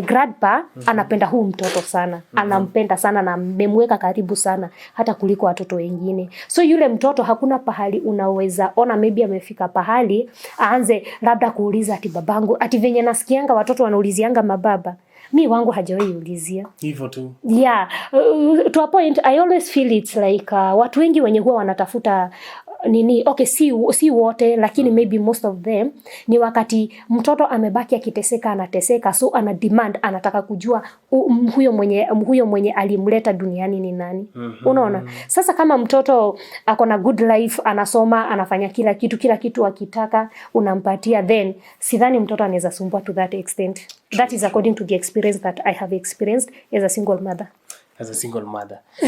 grandpa anapenda huu mtoto sana. Anampenda sana na memweka karibu sana hata kuliko watoto wengine. So yule mtoto hakuna pahali unaweza ona maybe amefika pahali aanze labda kuuliza ati babangu, ati venye nasikianga watoto wanaulizianga mababa. Mi wangu hajawahi ulizia. Hivyo tu. Yeah. To a point I always feel it's like watu wengi wenye huwa wanatafuta nini, okay, si wote, lakini maybe most of them, ni wakati mtoto amebaki akiteseka, anateseka, so ana demand, anataka kujua huyo mwenye alimleta duniani ni nani. Unaona? Sasa kama mtoto akona good life, anasoma, anafanya kila kitu akitaka, unampatia, then sidhani mtoto anaweza sumbua to that extent. That is according to the experience that I have experienced as a single mother.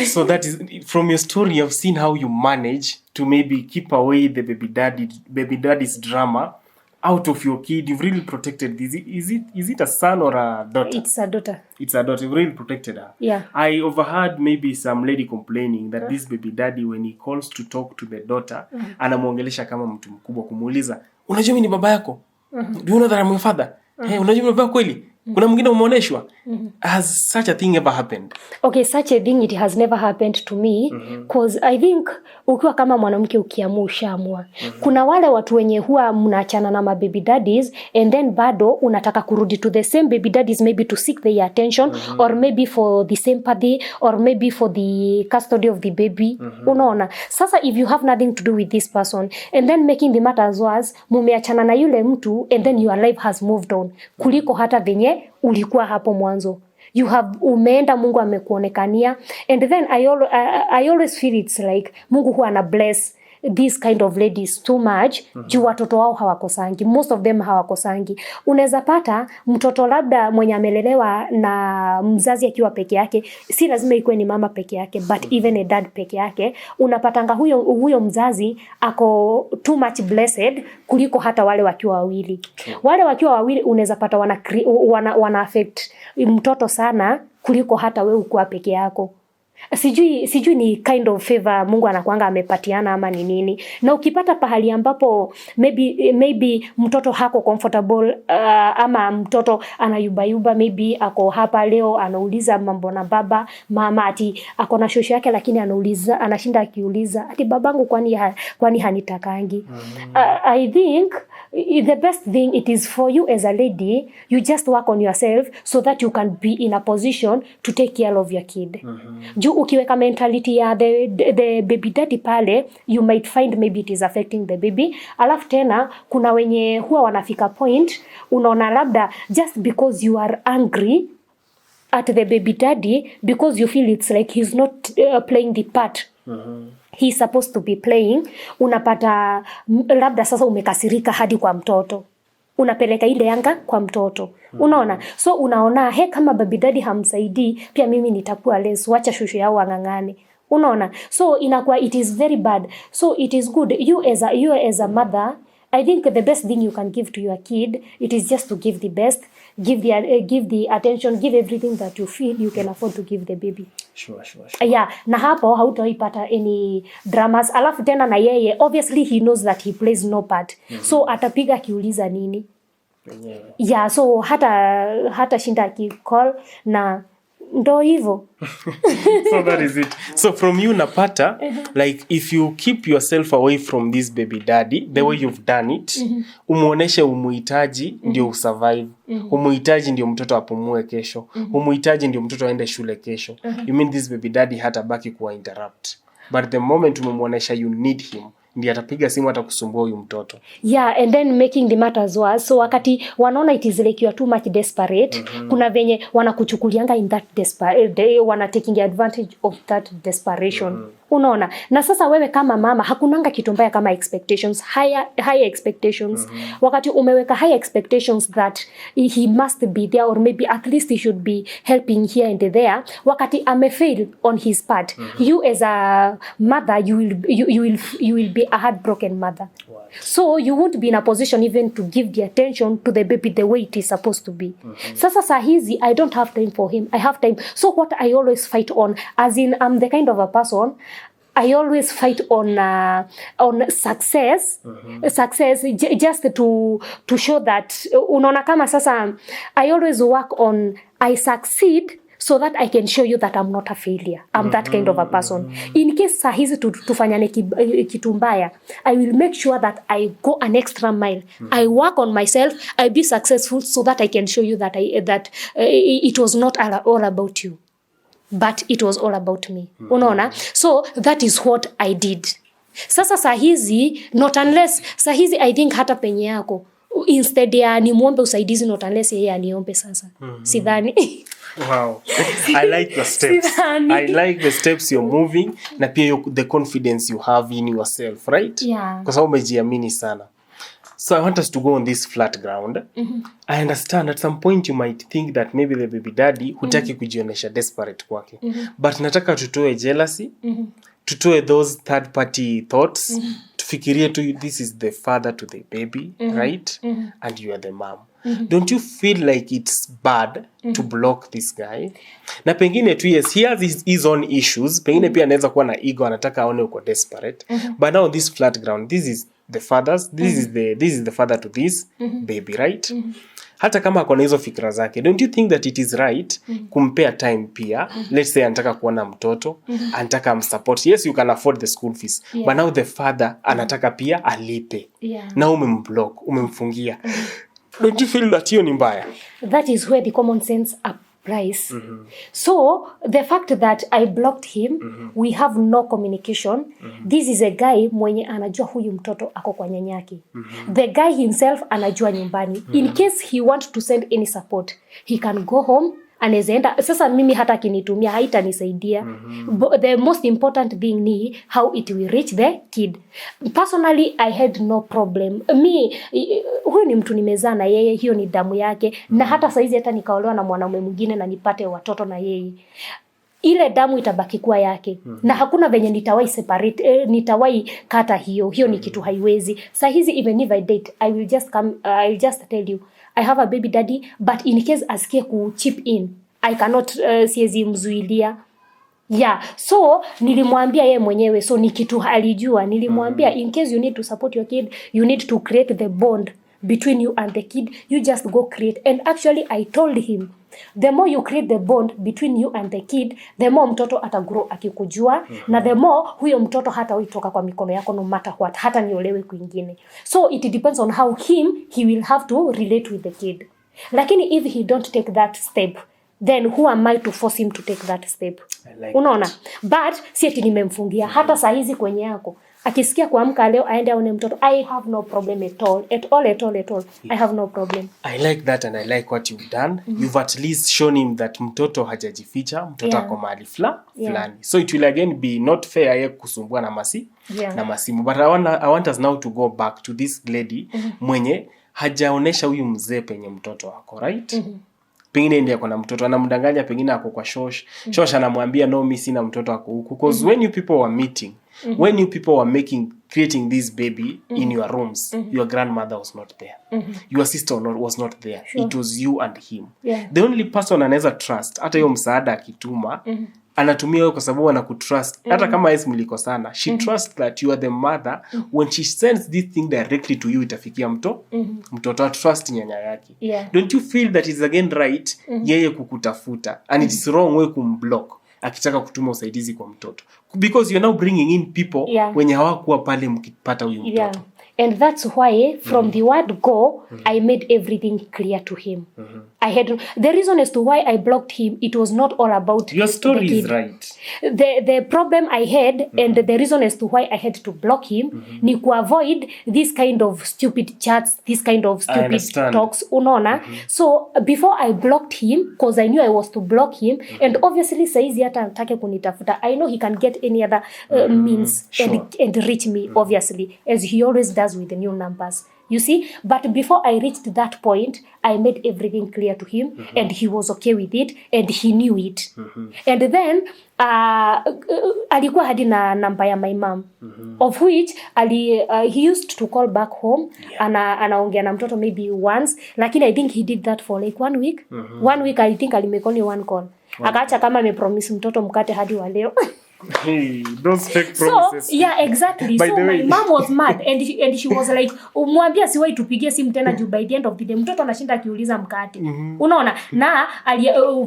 So that is, from your story, I've seen how you manage to maybe keep away the baby daddy's drama out of your kid. You've really protected this. Is it a son or a daughter? It's a daughter. You've really protected her. Yeah. I overheard maybe some lady complaining that this baby daddy, when he calls to talk to the daughter, anamuongelesha kama mtu mkubwa, kumuuliza, unajua mimi ni baba yako? Do you know that I'm your father? Hey, unajua mimi baba kweli? Kuna mwingine umeoneshwa? Has such a thing ever happened? Okay, such a thing, it has never happened to me, because I think ukiwa kama mwanamke ukiamua ushaamua. Kuna wale watu wenye huwa mnaachana na baby daddies and then bado unataka kurudi to the same baby daddies, maybe to seek their attention, or maybe for the sympathy, or maybe for the custody of the baby. Unaona? Sasa if you have nothing to do with this person and then making the matters worse, mumeachana na yule mtu and then your life has moved on kuliko hata venye ulikuwa hapo mwanzo. Umeenda, Mungu amekuonekania, and then I always feel it's like Mungu huwa ana bless these kind of ladies too much, juu watoto wao hawakosangi. Most of them hawakosangi. Unaweza pata mtoto labda mwenye amelelewa na mzazi akiwa peke yake, si lazima ikuwe ni mama peke yake, but even a dad peke yake, unapatanga huyo mzazi ako too much blessed kuliko hata wale wakiwa wawili. Wale wakiwa wawili unaweza pata wana affect mtoto sana kuliko hata wewe ukiwa peke yako. Sijui ni kind of favor Mungu anakuanga amepatiana ama ni nini. Na ukipata pahali ambapo maybe mtoto hako comfortable, ama mtoto anayubayuba, maybe ako hapa leo anauliza mambo na baba mama, ati ako na shosho yake, lakini anashinda akiuliza ati babangu kwani hanitakangi. I think the best thing it is for you as a lady, you just work on yourself so that you can be in a position to take care of your kid. Juu ukiweka mentality ya the baby daddy pale, you might find maybe it is affecting the baby. Alafu tena kuna wenye huwa wanafika point, unaona labda just because you are angry at the baby daddy, because you feel it's like he's not playing the part he's supposed to be playing, unapata labda sasa umekasirika hadi kwa mtoto, unapeleka ile yanga kwa mtoto. Unaona? So unaona kama baby daddy hamsaidii, pia mimi nitakuwa less, wacha shushu yao wangangane. Unaona? So inakuwa it is very bad. So it is good you as a mother, I think the best thing you can give to your kid, it is just to give the best, give the attention, give everything that you feel you can afford to give the baby. Sure. Yeah, na hapo hautaipata any dramas. Alafu tena na yeye, obviously he knows that he plays no part. So atapiga akiuliza nini. Yeah, so hata shinda akicall na ndo hivyo. So that is it. So from you napata, like if you keep yourself away from this baby daddy, the way you've done it, umuoneshe umuhitaji ndio usurvive. Umuhitaji ndio mtoto apumue kesho. Umuhitaji ndio mtoto aende shule kesho. You mean this baby daddy hata baki kuwa interrupt. But the moment umuonesha you need him, ndiye atapiga simu atakusumbua huyu mtoto. Yeah, and then making the matters worse. So wakati wanaona it is like you are too much desperate, kuna venye wanakuchukulianga in that desperate, wana taking advantage of that desperation. Unaona? Na sasa wewe kama mama hakunanga kitu mbaya kama expectations, higher expectations. Wakati umeweka high expectations that he must be there or maybe at least he should be helping here and there, wakati amefail on his part, you as a mother you will be a heartbroken mother. Wow. So you won't be in a position even to give the attention to the baby the way it is supposed to be. Sasa saa hizi I don't have time for him. I have time. So what I always fight on, as in I'm the kind of a person I always fight on success, just to show that unaona kama sasa I always work on I succeed so that I can show you that I'm not a failure. I'm that kind of a person. In case saa hizi tufanyane kitu mbaya, I will make sure that I go an extra mile. I work on myself, I be successful so that I can show you that it was not all about you, but it was all about me. Unaona? So that is what I did. Sasa saa hizi, not unless, saa hizi I think hata penye yako, instead ya nimuombe usaidizi, not unless yeye aniombe sasa. Sidhani. Wow. I like your steps. I like the steps you're moving na pia the confidence you have in yourself, right? Yeah. Kwa sababu umejiamini sana. So I want us to go on this flat ground. I understand at some point you might think that maybe the baby daddy hutaki kujionesha desperate kwake. But nataka tutoe jealousy, tutoe those third party thoughts, tufikirie tu this is the father to the baby, right? And you are the mom. Don't you feel like it's bad to block this guy? Na pengine tu yes, he has his own issues. Pengine pia anaweza kuwa na ego, anataka aone uko desperate. But now this flat ground, this is the fathers, this is the father to this baby, right? Hata kama akona hizo fikra zake, don't you think that it is right kumpea time pia? Let's say anataka kuona mtoto, anataka amsupport. Yes, you can afford the school fees, but now the father anataka pia alipe. Na umemblock, umemfungia. Don't you feel that hiyo ni mbaya? That is where the common sense applies. So the fact that I blocked him, we have no communication. This is a guy mwenye anajua huyu mtoto ako kwa nyanyake. The guy himself anajua nyumbani. In case he want to send any support, he can go home. Anaezaenda. Sasa mimi hata akinitumia haitanisaidia. The most important thing ni how it will reach the kid. Personally, I had no problem. Huyu ni mtu nimezaa na yeye, hiyo ni damu yake. Na hata saizi hata nikaolewa na mwanaume mwingine na nipate watoto na yeye, ile damu itabaki kuwa yake. Na hakuna venye nitawai separate, nitawai kata hiyo ni kitu haiwezi. Saa hizi even if I date, I will just tell you I have a baby daddy, but in case asikie ku chip in, I cannot siezi mzuilia. Yeah, so nilimwambia yeye mwenyewe, so ni kitu alijua. Nilimwambia in case you need to support your kid, you need to create the bond between you and the kid. You just go create. And actually I told him, the more you create the bond between you and the kid, the more mtoto atagrow akikujua, na the more huyo mtoto hata uitoka kwa mikono yako no matter what, hata niolewe kwingine. So it depends on how he will have to relate with the kid. Lakini if he don't take that step, then who am I to force him to take that step? Unaona? But si eti nimemfungia. Hata saa hizi kwenye yako, akisikia kuamka leo aende aone mtoto, I have no problem at all. I have no problem. I like that and I like what you've done. You've at least shown him that mtoto hajajificha, mtoto ako mahali fulani. So it will again be not fair yeye kusumbua na masimu. But I want us now to go back to this lady mwenye hajaonesha huyu mzee penye mtoto wako, right? Pengine ndiye ako na mtoto, anamdanganya pengine ako kwa shosh. Shosh anamwambia no, mimi sina mtoto wako huku. Because when you people were meeting, when you people were creating this baby in your rooms, your grandmother was not there. Your sister was not there. Sure. It was you and him. Yeah. The only person anaweza trust, hata hiyo msaada akituma, anatumia wewe kwa sababu anakutrust. Hata kama yeye mlikosana, she trusts that you are the mother. When she sends this thing directly to you, itafikia mtoto trust nyanya yake. Yeah. Don't you feel that is again right yeye kukutafuta, and it is wrong wewe kumblock akitaka kutuma usaidizi kwa mtoto, because you're now bringing in people wenye hawakuwa pale mkipata huyu mtoto. And that's why from the word go, I made everything clear to him. I had the reason as to why I blocked him. It was not all about Your story the kid. is right. The problem I had and the reason as to why I had to block him ni to avoid this kind of stupid chats, this kind of stupid talks, unaona. So before I blocked him, because I knew I was to block him, and obviously saizi hata atake kunitafuta, I know he can get any other means and reach me, obviously, as he always does with the new numbers. You see, but before I reached that point, I made everything clear to him, and he was okay with it, and he knew it. And then alikuwa hadi na namba ya my mom, of which he used to call back home. Anaongea na mtoto maybe once, lakini I think he did that for like 1 week. 1 week I think alimake only one call. Akaacha kama amepromise mtoto mkate hadi wa leo. Hey, those fake promises. So, yeah, exactly. So my mom was mad and she was like, umwambia siwai tupigie simu tena juu by the end of the day mtoto anashinda akiuliza mkate. Unaona? Na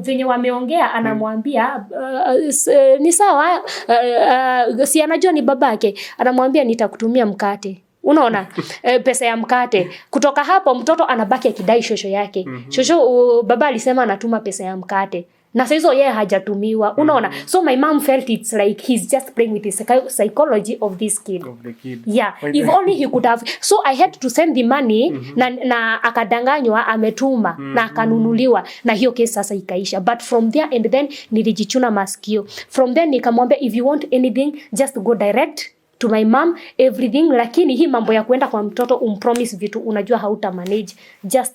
venye wameongea anamwambia ni sawa, si anajua ni babake. Anamwambia nitakutumia mkate. Unaona? Pesa ya mkate. Kutoka hapo mtoto anabaki akidai shosho yake. Shosho baba alisema anatuma pesa ya mkate. Na saizo yeye hajatumiwa. Unaona? So my mom felt it's like he's just playing with the psychology of this kid. Of the kid. Yeah. If only he could have. So I had to send the money na akadanganywa ametuma na akanunuliwa na hiyo kesi sasa ikaisha. But from there and then nilijichuna masikio. From then nikamwambia if you want anything just go direct to my mom everything, lakini hii mambo ya kuenda kwa mtoto umpromise vitu unajua hauta manage, just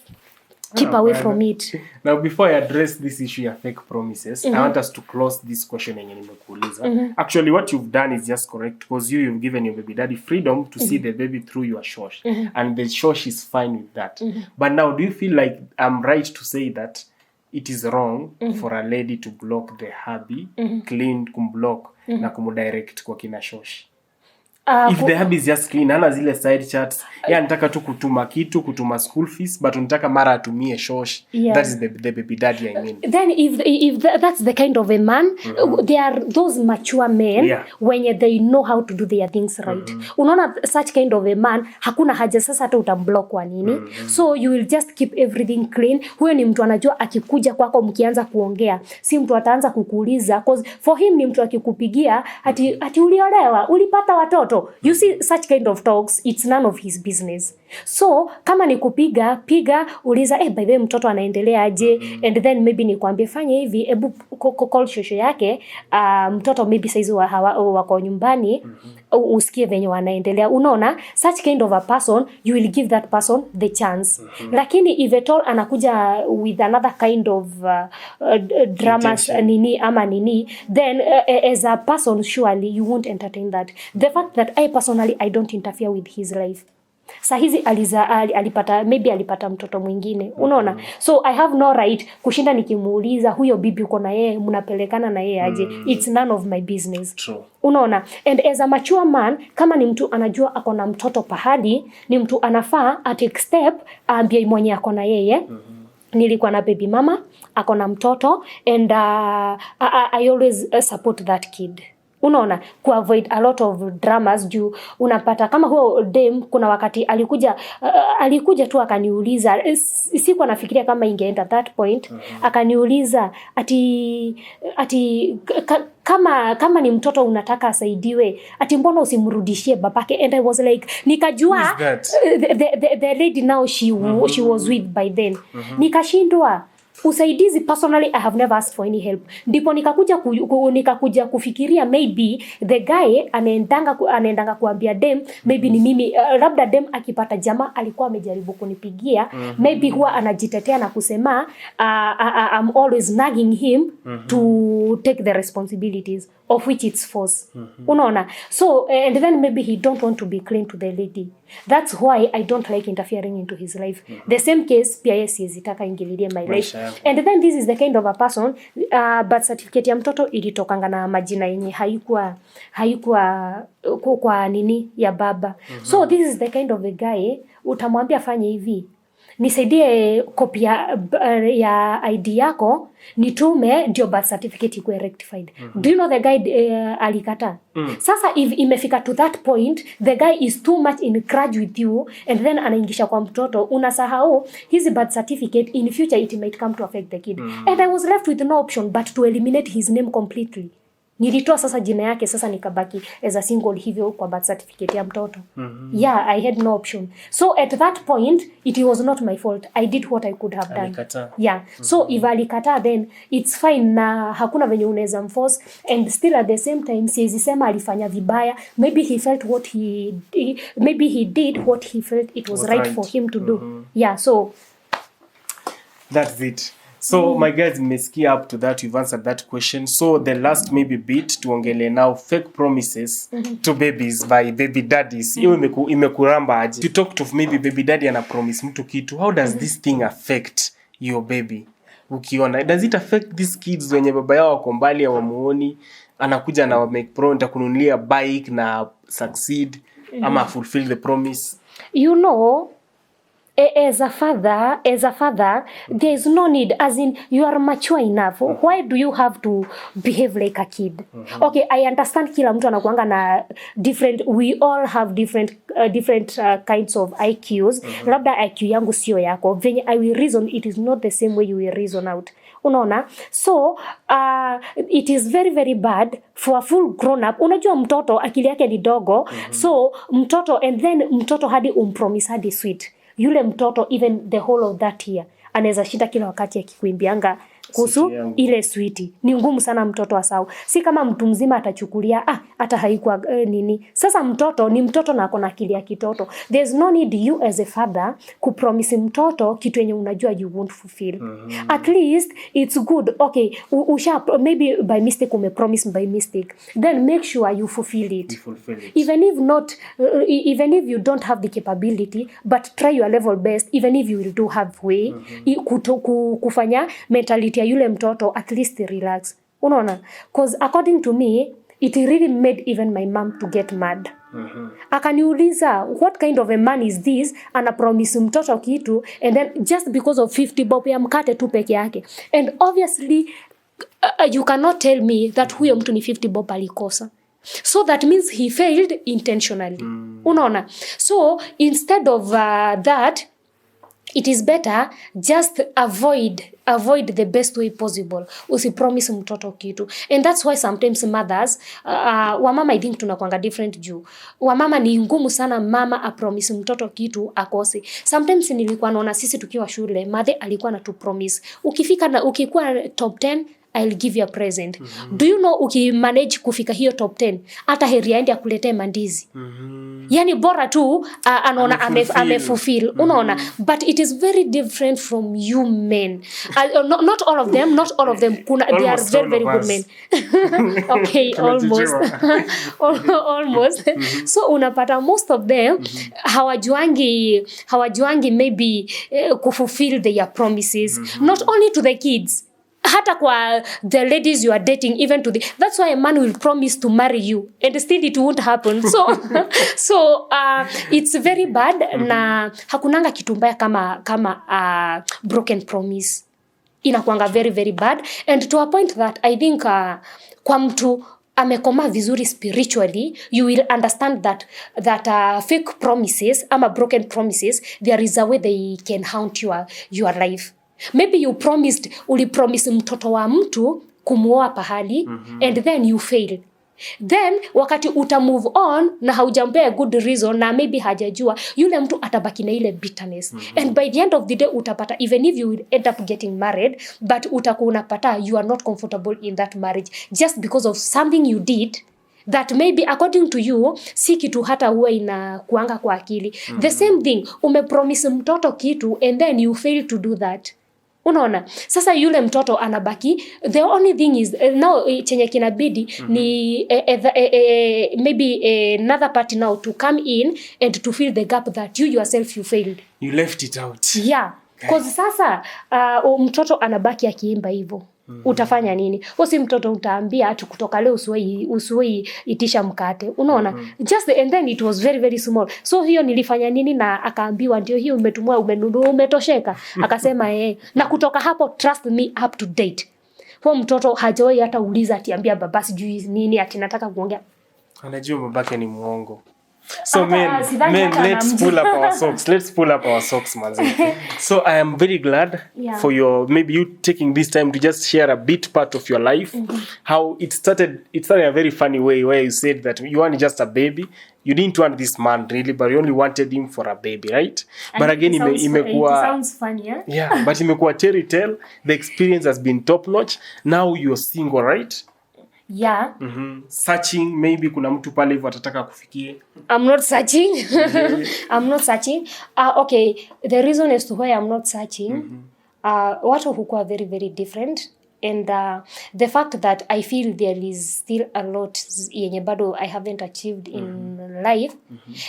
keep away from it. Now before I address this issue of fake promises, I want us to close this question yenye nimekuuliza. Actually what you've done is just correct because you've given your baby daddy freedom to see the baby through your shosh, and the shosh is fine with that. But now do you feel like I'm right to say that it is wrong for a lady to block the hubby, clean kumblock na kumdirect kwa kina shosh? If the hubby is just clean, hana zile side chats, anataka tu kutuma kitu, kutuma school fees, but unataka mara atumie shosh, that is the baby daddy, I mean. Then if that's the kind of a man, there are those mature men when they know how to do their things right. Unaona such kind of a man, hakuna haja sasa hata utamblock kwa nini. So you will just keep everything clean. Huyo ni mtu anajua akikuja kwako mkianza kuongea, si mtu ataanza kukuuliza, because for him ni mtu akikupigia ati uliolewa, ulipata watoto. You see such kind of talks, it's none of his business. So kama ni kupiga uliza by the way mtoto anaendelea aje, and then maybe nikwambie fanya hivi, ebu call shosho yake, mtoto maybe saizi wako nyumbani, usikie venye wanaendelea. Unaona such kind of a person, you will give that person the chance. Lakini if at all anakuja with another kind of dramas nini, then as a person surely you won't entertain that. The fact that I personally I don't interfere with his life. Sahizi alipata mtoto mwingine. Unaona? So I have no right kushinda nikimuuliza huyo bibi uko na yeye mnapelekana na yeye aje. It's none of my business. True. Unaona? And as a mature man, kama ni mtu anajua ako na mtoto pahali, ni mtu anafaa take step ambie mwenye ako na yeye. Nilikuwa na baby mama, ako na mtoto, and I always support that kid. Unaona, avoid a lot of dramas juu unapata kama huo dem kuna wakati alikuja tu akaniuliza, sikuwa nafikiria kama ingeenda that point, akaniuliza ati kama ni mtoto unataka asaidiwe, ati mbona usimrudishie babake? And I was like, nikajua the lady now she was with by then. Nikashindwa usaidizi. Personally I have never asked for any help. Ndipo nikakuja kufikiria maybe the guy anaendanga kuambia dem, maybe ni mimi, labda dem akipata jamaa alikuwa amejaribu kunipigia, maybe huwa anajitetea na kusema I'm always nagging him to take the responsibilities, of which it's false. Unaona? So and then maybe he don't want to be clean to the lady. That's why I don't like interfering into his life. The same case pia yeye siwezitaka ingililie my life. And then this is the kind of a person, birth certificate ya mtoto ilitokanga na majina yenye haikuwa kwa nini ya baba. So this is the kind of a guy utamwambia fanye hivi, nisaidie copy ya ID yako nitume ndio birth certificate ikuwe rectified. Do you know the guy alikata? Sasa if imefika to that point, the guy is too much in grudge with you, and then anaingisha kwa mtoto, unasahau his birth certificate, in future it might come to affect the kid. And I was left with no option but to eliminate his name completely. Nilitoa sasa jina yake, sasa nikabaki as a single hivyo kwa birth certificate ya mtoto. Yeah, I had no option. So at that point, it was not my fault. I did what I could have done. Alikata. Yeah. So if alikata, then it's fine, na hakuna venye unaweza mforce, and still at the same time siwezi sema alifanya vibaya. Maybe he felt what maybe he did what he felt it was right for him to do. Yeah, so that's it. So my guys, mmesikia up to that, you've answered that question. So the last maybe bit tuongele now fake promises to babies by baby daddies. Hiyo imekuramba aje? You talk to maybe baby daddy ana promise mtu kitu. How does this thing affect your baby? Ukiona, does it affect these kids wenye baba yao wako mbali hawamuoni, anakuja na make pro nitakununulia bike na succeed ama fulfill the promise? You know, as a father, there is no need, as in you are mature enough. Why do you have to behave like a kid? Okay, I understand kila mtu anakuanga na different, we all have different kinds of IQs. Labda IQ yangu sio yako, venye I will reason, it is not the same way you will reason out. Unaona? So, it is very, very bad for a full grown up. Unajua mtoto, akili yake ni dogo. So, mtoto, and then mtoto hadi umpromise hadi sweet. Yule mtoto even the whole of that year anaweza shinda kila wakati akikuimbianga kuhusu ile sweetie. Ni ngumu sana mtoto asahau. Si kama mtu mzima atachukulia hata haikuwa nini. Sasa mtoto ni mtoto na ako na akili ya kitoto. There's no need you as a father kupromise mtoto kitu yenye unajua you won't fulfill. At least it's good. Okay, maybe by mistake umepromise by mistake. Then make sure you fulfill it. Even if you don't have the capability, but try your level best, even if you will do halfway, kufanya mentality ya yule mtoto at least relax. Unaona? Because according to me, it really made even my mom to get mad. Akaniuliza, what kind of a man is this? Ana promise mtoto kitu, and then just because of 50 bob ya mkate tu peke yake. And obviously, you cannot tell me that huyo mtu ni 50 bob alikosa. So that means he failed intentionally. Unaona? So instead of that, it is better just avoid the best way possible. Usipromise mtoto kitu. And that's why sometimes mothers, wamama I think tunakuanga different juu. Wamama ni ngumu sana mama apromise mtoto kitu akose. Sometimes nilikuwa naona sisi tukiwa shule, mother alikuwa na tu promise. Ukikuwa top 10, I'll give you a present. Do you know ukimanage kufika hiyo top 10, hata heri aende akuletee mandizi. Yani bora tu anaona amefulfill. Unaona? But it is very different from you men. Not all of them. They are very, very good men. Okay, almost. Almost. So unapata most of them hawajuangi maybe kufulfill their promises. Not only to the kids, hata kwa the ladies you are dating, even to that's why a man will promise to marry you and still it won't happen. So it's very bad. Na hakunanga kitu mbaya kama broken promise. Inakuanga very, very bad, and to a point that I think kwa mtu amekoma vizuri spiritually, you will understand that fake promises ama broken promises, there is a way they can haunt your life. Maybe ulipromise mtoto wa mtu kumuoa pahali, and then you fail. Then wakati uta move on na haujampea good reason na maybe hajajua, yule mtu atabaki na ile bitterness. And by the end of the day utapata, even if you will end up getting married, but utakuwa unapata you are not comfortable in that marriage just because of something you did that maybe according to you si kitu hata huwa inakuanga kwa akili. The same thing, umepromise mtoto kitu and then you fail to do that. Unaona? Sasa yule mtoto anabaki, the only thing is now chenye kinabidi ni maybe another party now to come in and to fill the gap that you yourself you failed. You left it out. Yeah. Because sasa mtoto anabaki akiimba hivyo. Utafanya nini? Usi mtoto utaambia ati kutoka leo usiwahi itisha mkate. Unaona? Just and then it was very very small. So hiyo nilifanya nini na akaambiwa ndio hiyo umetumwa umenunua umetosheka. Akasema na kutoka hapo trust me up to date. Kwa mtoto hajawahi hata uliza atiambia baba sijui nini ati nataka kuongea. Anajua babake ni muongo. So men, let's pull up our socks. Let's pull up our socks, Mazi. So I am very glad for maybe you taking this time to just share a bit part of your life. How it started in a very funny way where you said that you weren't just a baby. You didn't want this man really, but you only wanted him for a baby, right? And but again, it sounds funny, yeah? Yeah, but imekuwa cherry tale. The experience has been top notch. Now you're single, right? Yeah. Searching, maybe kuna mtu pale hivyo atataka kufikie. I'm not searching. I'm not searching. Okay, the reason as to why I'm not searching, watu hukuwa very very different, and the fact that I feel there is still a lot yenye bado I haven't achieved in life,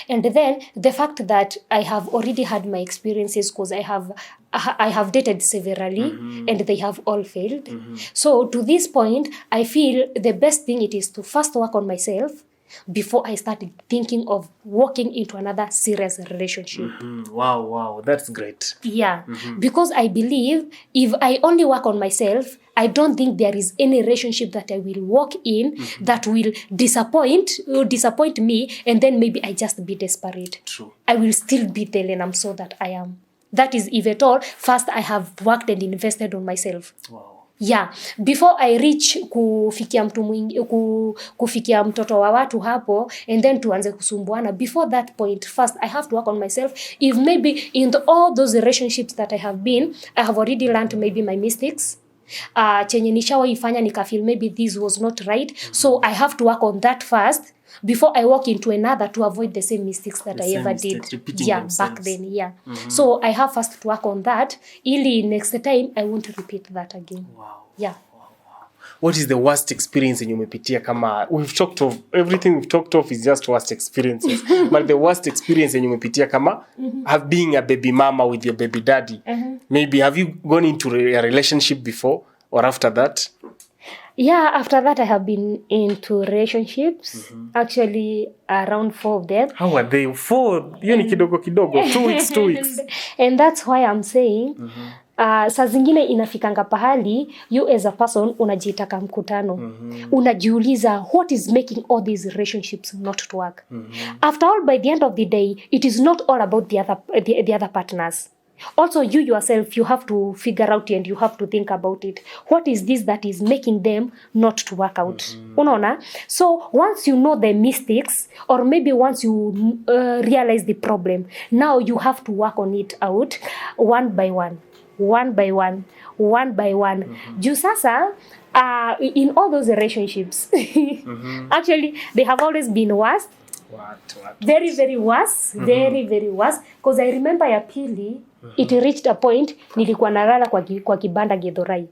and then the fact that I have already had my experiences because I have dated severally and they have all failed. So to this point, I feel the best thing it is to first work on myself before I started thinking of walking into another serious relationship. Wow, that's great. Yeah, because I believe if I only work on myself, I don't think there is any relationship that I will walk in that will disappoint me, and then maybe I just be desperate. True. I will still be the Lena so that I am. That is, if at all, first I have worked and invested on myself. Wow. Yeah, before I reach kufikia kufikia mtoto wa watu hapo and then tuanze kusumbuana, before that point first I have to work on myself. If maybe in all those relationships that I have been, I have already learned maybe my mistakes, chenye nishawaifanya nikafeel maybe this was not right, so I have to work on that first before I walk into another to avoid the same mistakes that I ever did back then. So I have first to work on that ili next time I won't repeat that again. Wow. What is the worst experience yenye umepitia? Kama we've talked of everything we've talked of is just worst experiences. But the worst experience yenye umepitia kama have being a baby mama with your baby daddy. Maybe have you gone into a relationship before or after that? Yeah, after that I have been into relationships. Actually around 4 of them. How are they? 4? Hiyo ni kidogo. 2 weeks. And that's why I'm saying saa zingine inafikanga pahali you as a person unajiitaka mkutano. Unajiuliza what is making all these relationships not to work. After all, by the end of the day, it is not all about the other partners. Also, you yourself, you have to figure out and you have to think about it. What is this that is making them not to work out? Unaona? So once you know the mistakes, or maybe once you realize the problem, now you have to work on it out one by one. Juu sasa, in all those relationships, actually, they have always been worse. What? Very, very worse. Very, very worse. Because I remember ya pili, it reached a point, nilikuwa nalala kwa kibanda Githurai.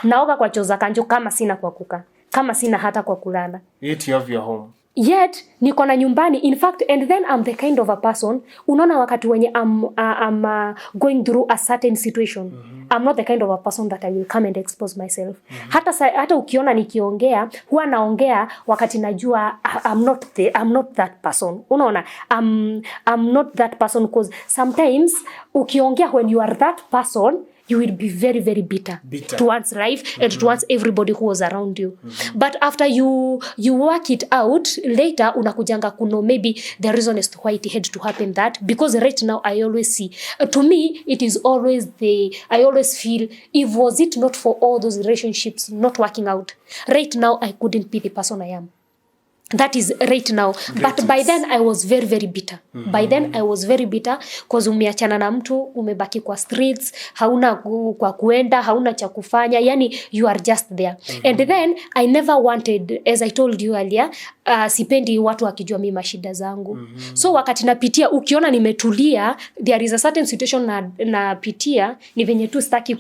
Naoga kwa choo za Kanjo kama sina kwa kukaa. Kama sina hata kwa kulala. Yet you have your home. Yet niko na nyumbani. In fact, and then I'm the kind of a person, unaona wakati wenye I'm going through a certain situation, I'm not the kind of a person that I will come and expose myself. Hata ukiona nikiongea, huwa naongea wakati najua I'm not that person. Unaona, I'm not that person, because sometimes ukiongea when you are that person, you will be very, very bitter towards life and towards everybody who was around you. But after you work it out, later unakujanga kuno maybe the reason as to why it had to happen that. Because right now I always see, to me, it is always I always feel, if was it not for all those relationships not working out, right now I couldn't be the person I am. That is right now. But by then I was very, very bitter. By then I was very bitter because umeachana na mtu, umebaki kwa streets, hauna kwa kuenda, hauna cha kufanya, yani you are just there. And then I never wanted, as I told you earlier, sipendi watu wakijua mimi mashida zangu. So wakati napitia, ukiona nimetulia, there is a certain situation napitia, ni venye tu sitaki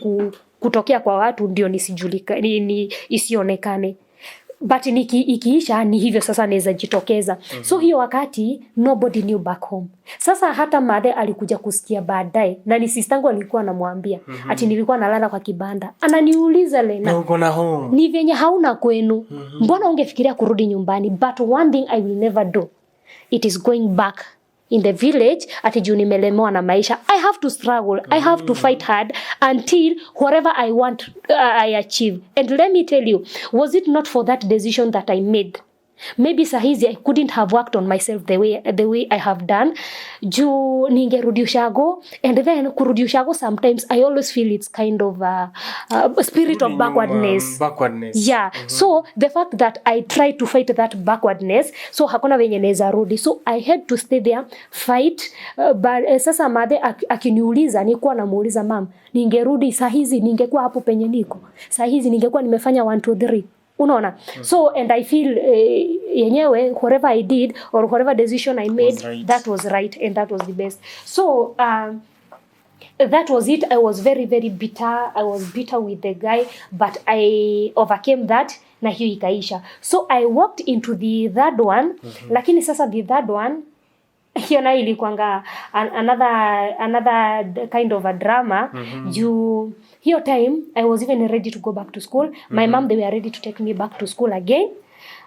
kutokea kwa watu ndio nisijulika, isionekane. but ikiisha ni hivyo sasa naweza jitokeza. So hiyo wakati nobody knew back home. Sasa hata mother alikuja kusikia baadaye, na ni sistangu alikuwa anamwambia ati nilikuwa nalala kwa kibanda. Ananiuliza Lena, na uko na home, ni venye hauna kwenu, mbona ungefikiria kurudi nyumbani? But one thing I will never do, it is going back in the village ati juu nimelemewa na maisha. I have to struggle, I have to fight hard until whatever I want I achieve. And let me tell you, was it not for that decision that I made, maybe sahizi I couldn't have worked on myself the way I have done. Juu ningerudi ushago, and then kurudi ushago sometimes I always feel it's kind of a spirit of backwardness. Yeah. So the fact that I tried to fight that backwardness, so hakuna venye naweza rudi, so I had to stay there fight. But sasa mother akiniuliza, nilikuwa namuuliza mom, ningerudi sahizi ningekuwa hapo penye niko sahizi, ningekuwa nimefanya 1 2 3. Unaona? So, and I feel yenyewe whatever I did or whatever decision I made, right, that was right and that was the best. So that was it. I was very very bitter. I was bitter with the guy, but I overcame that na hiyo ikaisha. So I walked into the third one, lakini sasa the third one hiyo nayo ilikuanga another kind of a drama. Juu hiyo time I was even ready to go back to school. My mom, they were ready to take me back to school again.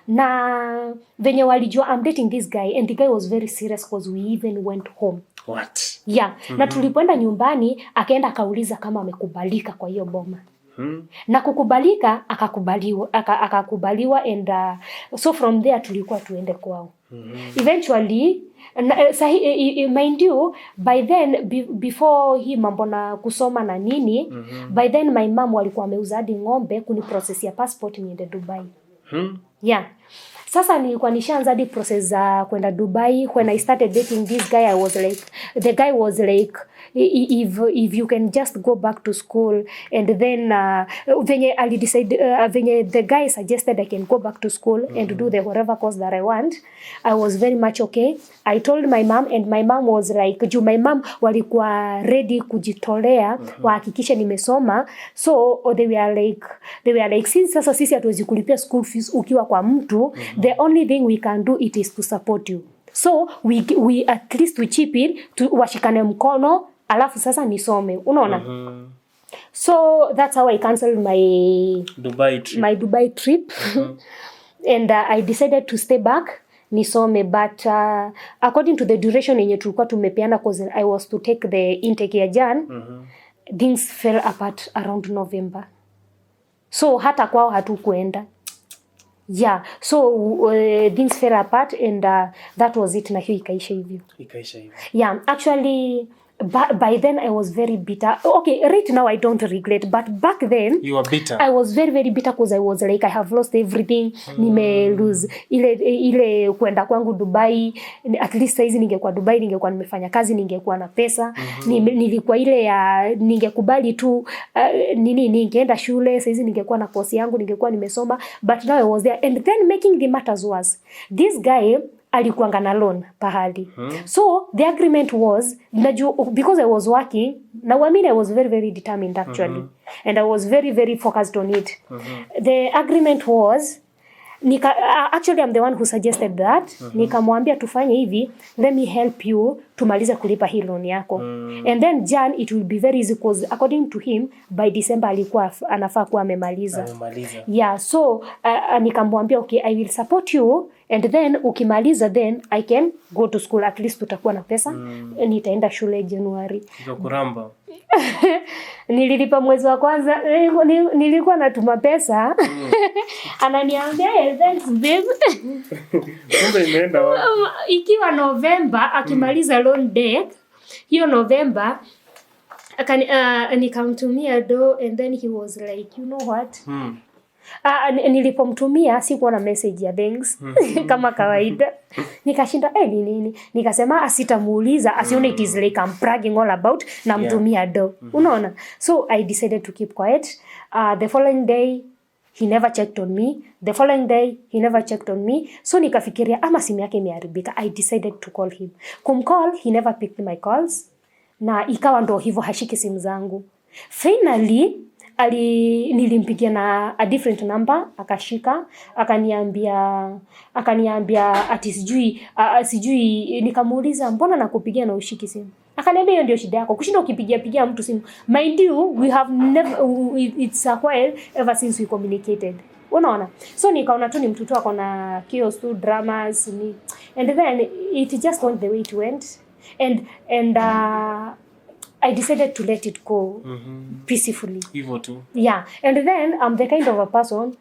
Na venye walijua I'm dating this guy, and the guy was very serious because we even went home. What? Yeah. Na tulipoenda nyumbani akaenda akauliza kama amekubalika kwa hiyo boma. Na kukubalika akakubaliwa and so from there tulikuwa tuende kwao. Eventually mind you, by then before hii mambo na kusoma na nini, by then my mom walikuwa wameuza hadi ng'ombe kuniprocess ya passport niende Dubai. Yeah. Sasa nilikuwa nishaanza hadi process za kwenda Dubai. When I started dating this guy, I was like, the guy was like, if you can just go back to school, and then venye ali decide venye the guy suggested I can go back to school and do the whatever course that I want, I was very much okay. I told my mom, and my mom was like, juu my mom walikuwa ready kujitolea wahakikishe nimesoma. So they were like since sasa sisi hatuwezi kulipia school fees ukiwa kwa mtu, the only thing we can do it is to support you. So we at least we chip in to washikane mkono alafu sasa nisome. Unaona? So that's how I cancelled my Dubai trip. And I decided to stay back nisome, but according to the duration yenye tulikuwa tumepeana, because I was to take the intake ya Jan, things fell apart around November. So hata kwao hatukuenda. Yeah, so things fell apart, and that was it, na hiyo ikaisha hivyo. Yeah, actually by then I was very bitter. Okay, right now I don't regret, but back then you were bitter. I was very very bitter because I was like, I have lost everything. Nime lose ile kwenda kwangu Dubai. At least saizi ningekuwa Dubai, ningekuwa nimefanya kazi, ningekuwa na pesa. Nilikuwa ile ya ningekubali tu ningeenda shule, saizi ningekuwa na course yangu, ningekuwa nimesoma, but now I was there. And then making the matters worse, this guy alikuanga na loan pahali. So the agreement was, because I was working, now I mean I was very very determined actually, and I was very very focused on it. The agreement was, actually I'm the one who suggested that. Nikamwambia tufanye hivi, let me help you tumalize kulipa hii loan yako. And then Jan, it will be very easy because according to him by December alikuwa anafaa kuwa amemaliza. Yeah, so nikamwambia okay, I will support you, and then ukimaliza then I can go to school, at least tutakuwa na pesa. Nitaenda shule January. Kuramba. Nililipa mwezi wa kwanza, nilikuwa natuma pesa. Ananiambia thanks babe. Kumbe imeenda wapi? Ikiwa November akimaliza loan debt, hiyo November nikamtumia do, and then he was like, you know what? Nilipomtumia sikuwa na message ya thanks kama kawaida. Nikashinda nini? Nikasema asitamuuliza, asione it is like I'm bragging all about na mtumia do. Unaona? So I decided to keep quiet. The following day he never checked on me. The following day he never checked on me. So nikafikiria ama simu yake imeharibika. I decided to call him. Kumcall, he never picked my calls. Na ikawa ndo hivyo hashiki simu zangu. Finally nilimpigia na a different number, akashika, akaniambia ati sijui nikamuuliza mbona nakupigia na ushiki simu. Akaniambia hiyo ndio shida yako, kushinda ukipigia mtu simu. Mind you, we have never, it's a while ever since we communicated. Unaona? So nikaona tu ni mtu tu ako na chaos tu, dramas ni, and then it just went the way it went, and I decided to let it go peacefully. Hivyo tu. Yeah, and then I'm the kind of a person,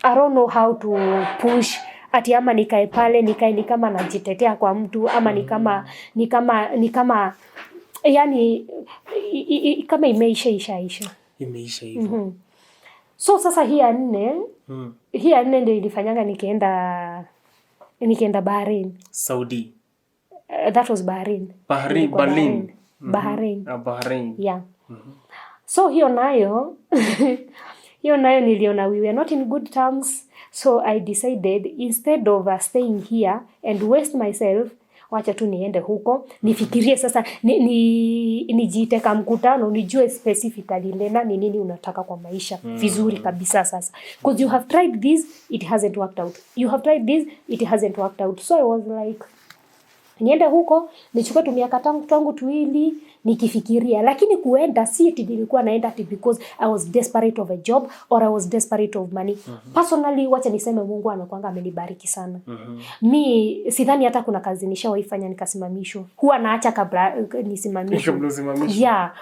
I don't know how to push ati ama nikae pale ni kama najitetea kwa mtu, ama ni kama yani kama imeisha hivyo. So sasa hii ya nne ndio ilifanyanga nikaenda Bahrain. Saudi. That was Bahrain. Bahrain. Yeah. So hiyo nayo niliona we were not in good terms. So I decided instead of staying here and waste myself, wacha tu niende huko, nifikirie sasa, nijiite kama mkutano, nijue specifically Lena ni nini unataka kwa maisha vizuri kabisa sasa. Because you have tried this, it hasn't worked out. You have tried this, it hasn't worked out. So I was like, niende huko, nichukue tu miaka tangu tuwili, nikifikiria. Lakini kuenda si eti nilikuwa naenda ati because I was desperate of a job or I was desperate of money. Personally, wacha niseme Mungu anakuanga amenibariki sana. Mi sidhani hata kuna kazi nishawaifanya nikasimamishwa. Huwa naacha kabla nisimamishwe. Yeah.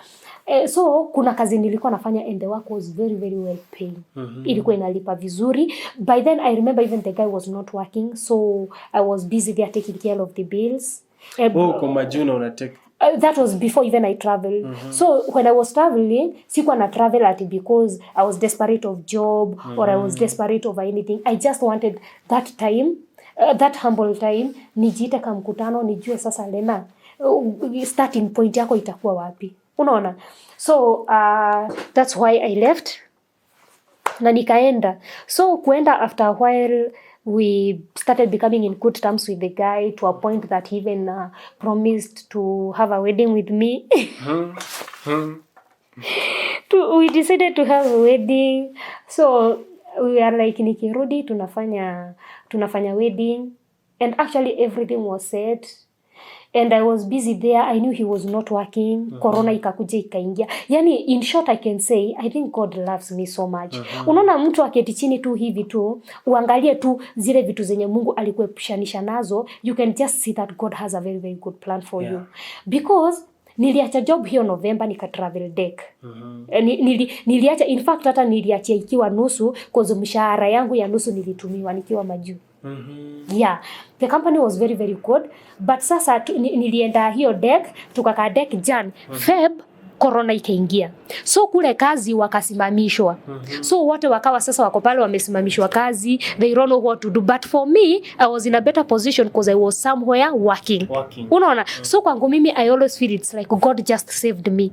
So kuna kazi nilikuwa nafanya and the work was very very well paid. Ilikuwa inalipa vizuri. By then I remember even the guy was not working, so I was busy there taking care of the bills. Kwa majuna una take that was before even I traveled. So when I was traveling, sikuwa na travel ati because I was desperate of job or I was desperate of anything. I just wanted that time, that humble time, nijiite kama mkutano, nijue sasa Lena, starting point yako itakuwa wapi. Unaona? So that's why I left na nikaenda. So kuenda after a while, we started becoming in good terms with the guy to a point that he even promised to have a wedding with me. We decided to have a wedding. So we are like, nikirudi tunafanya wedding, and actually everything was set. And I was busy there. I knew he was not working. Corona ikakuja ikaingia. Yani, in short, I can say, I think God loves me so much. Unaona mtu aketi chini tu hivi tu, uangalie tu zile vitu zenye Mungu alikuepushanisha nazo, you can just see that God has a very, very good plan for you. Because niliacha job hiyo November, nika travel deck. Niliacha, in fact, hata niliacha ikiwa nusu, cause mshahara yangu ya nusu nilitumiwa nikiwa majuu. Yeah, the company was very very good, but sasa nilienda hiyo deck, tukakaa deck Jan, Feb, Corona ikaingia. So kule kazi wakasimamishwa. So wote wakawa sasa wako pale wamesimamishwa kazi, they don't know what to do. But for me, I was in a better position because I was somewhere working. Unaona? So kwangu mimi, I always feel it's like God just saved me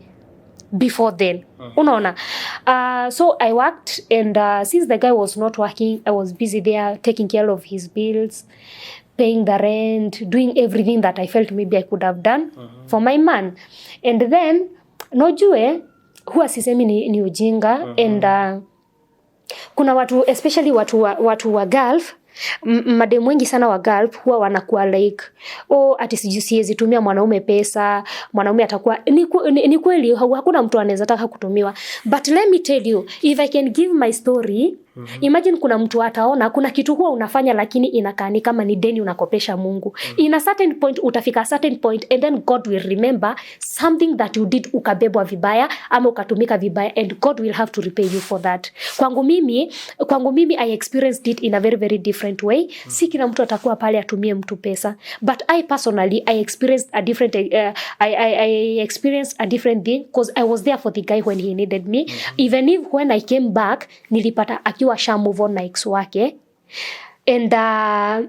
before then. Unaona? So I worked, and since the guy was not working, I was busy there taking care of his bills, paying the rent, doing everything that I felt maybe I could have done for my man. And then nojue huwa sisemi ni ujinga, and kuna watu, especially watu wa Gulf, mademu wengi sana wa Gulf huwa wanakuwa like, ati siwezi tumia mwanaume pesa, mwanaume atakuwa ni kweli hakuna mtu anaweza taka kutumiwa. But let me tell you, if I can give my story, imagine kuna mtu ataona kuna kitu huwa unafanya lakini inakaa ni kama ni deni unakopesha Mungu. In a certain point, utafika a certain point, and then God will remember something that you did, ukabebwa vibaya ama ukatumika vibaya, and God will have to repay you for that. Kwangu mimi I experienced it in a very very different way. Si kila mtu atakuwa pale atumie mtu pesa, but I personally I experienced a different I experienced a different thing, because I was there for the guy when he needed me. Even if when I came back nilipata akiwa sha move on na ex wake, and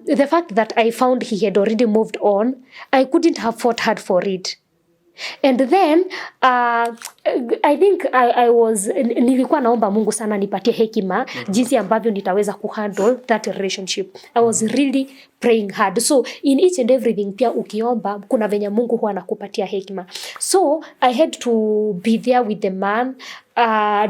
the fact that I found he had already moved on, I couldn't have fought hard for it. And then I think I was nilikuwa naomba Mungu sana nipatie hekima jinsi ambavyo nitaweza kuhandle that relationship. I was really praying hard. So in each and everything pia ukiomba kuna venye Mungu huwa anakupatia hekima. So I had to be there with the man.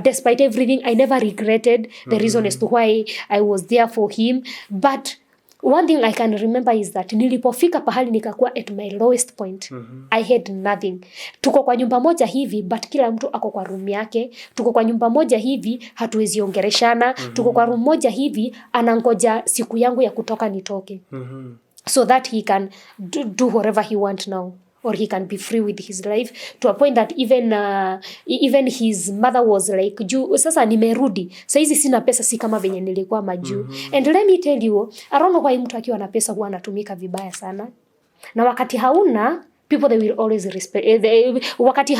Despite everything, I never regretted the reason as to why I was there for him. But one thing I can remember is that nilipofika pahali nikakuwa at my lowest point. I had nothing. Tuko kwa nyumba moja hivi, but kila mtu ako kwa room yake. Tuko kwa nyumba moja hivi, hatuwezi ongeleshana. Tuko kwa room moja hivi, anangoja siku yangu ya kutoka nitoke. So that he can do whatever he want now. Or he can be free with his life, to a point that even his mother was like, sasa nimerudi, saizi sina pesa, si kama venye nilikuwa majuu. And let me tell you, I don't know why mtu akiwa na pesa huwa anatumika vibaya sana. Na wakati hauna, people they will always respect. Wakati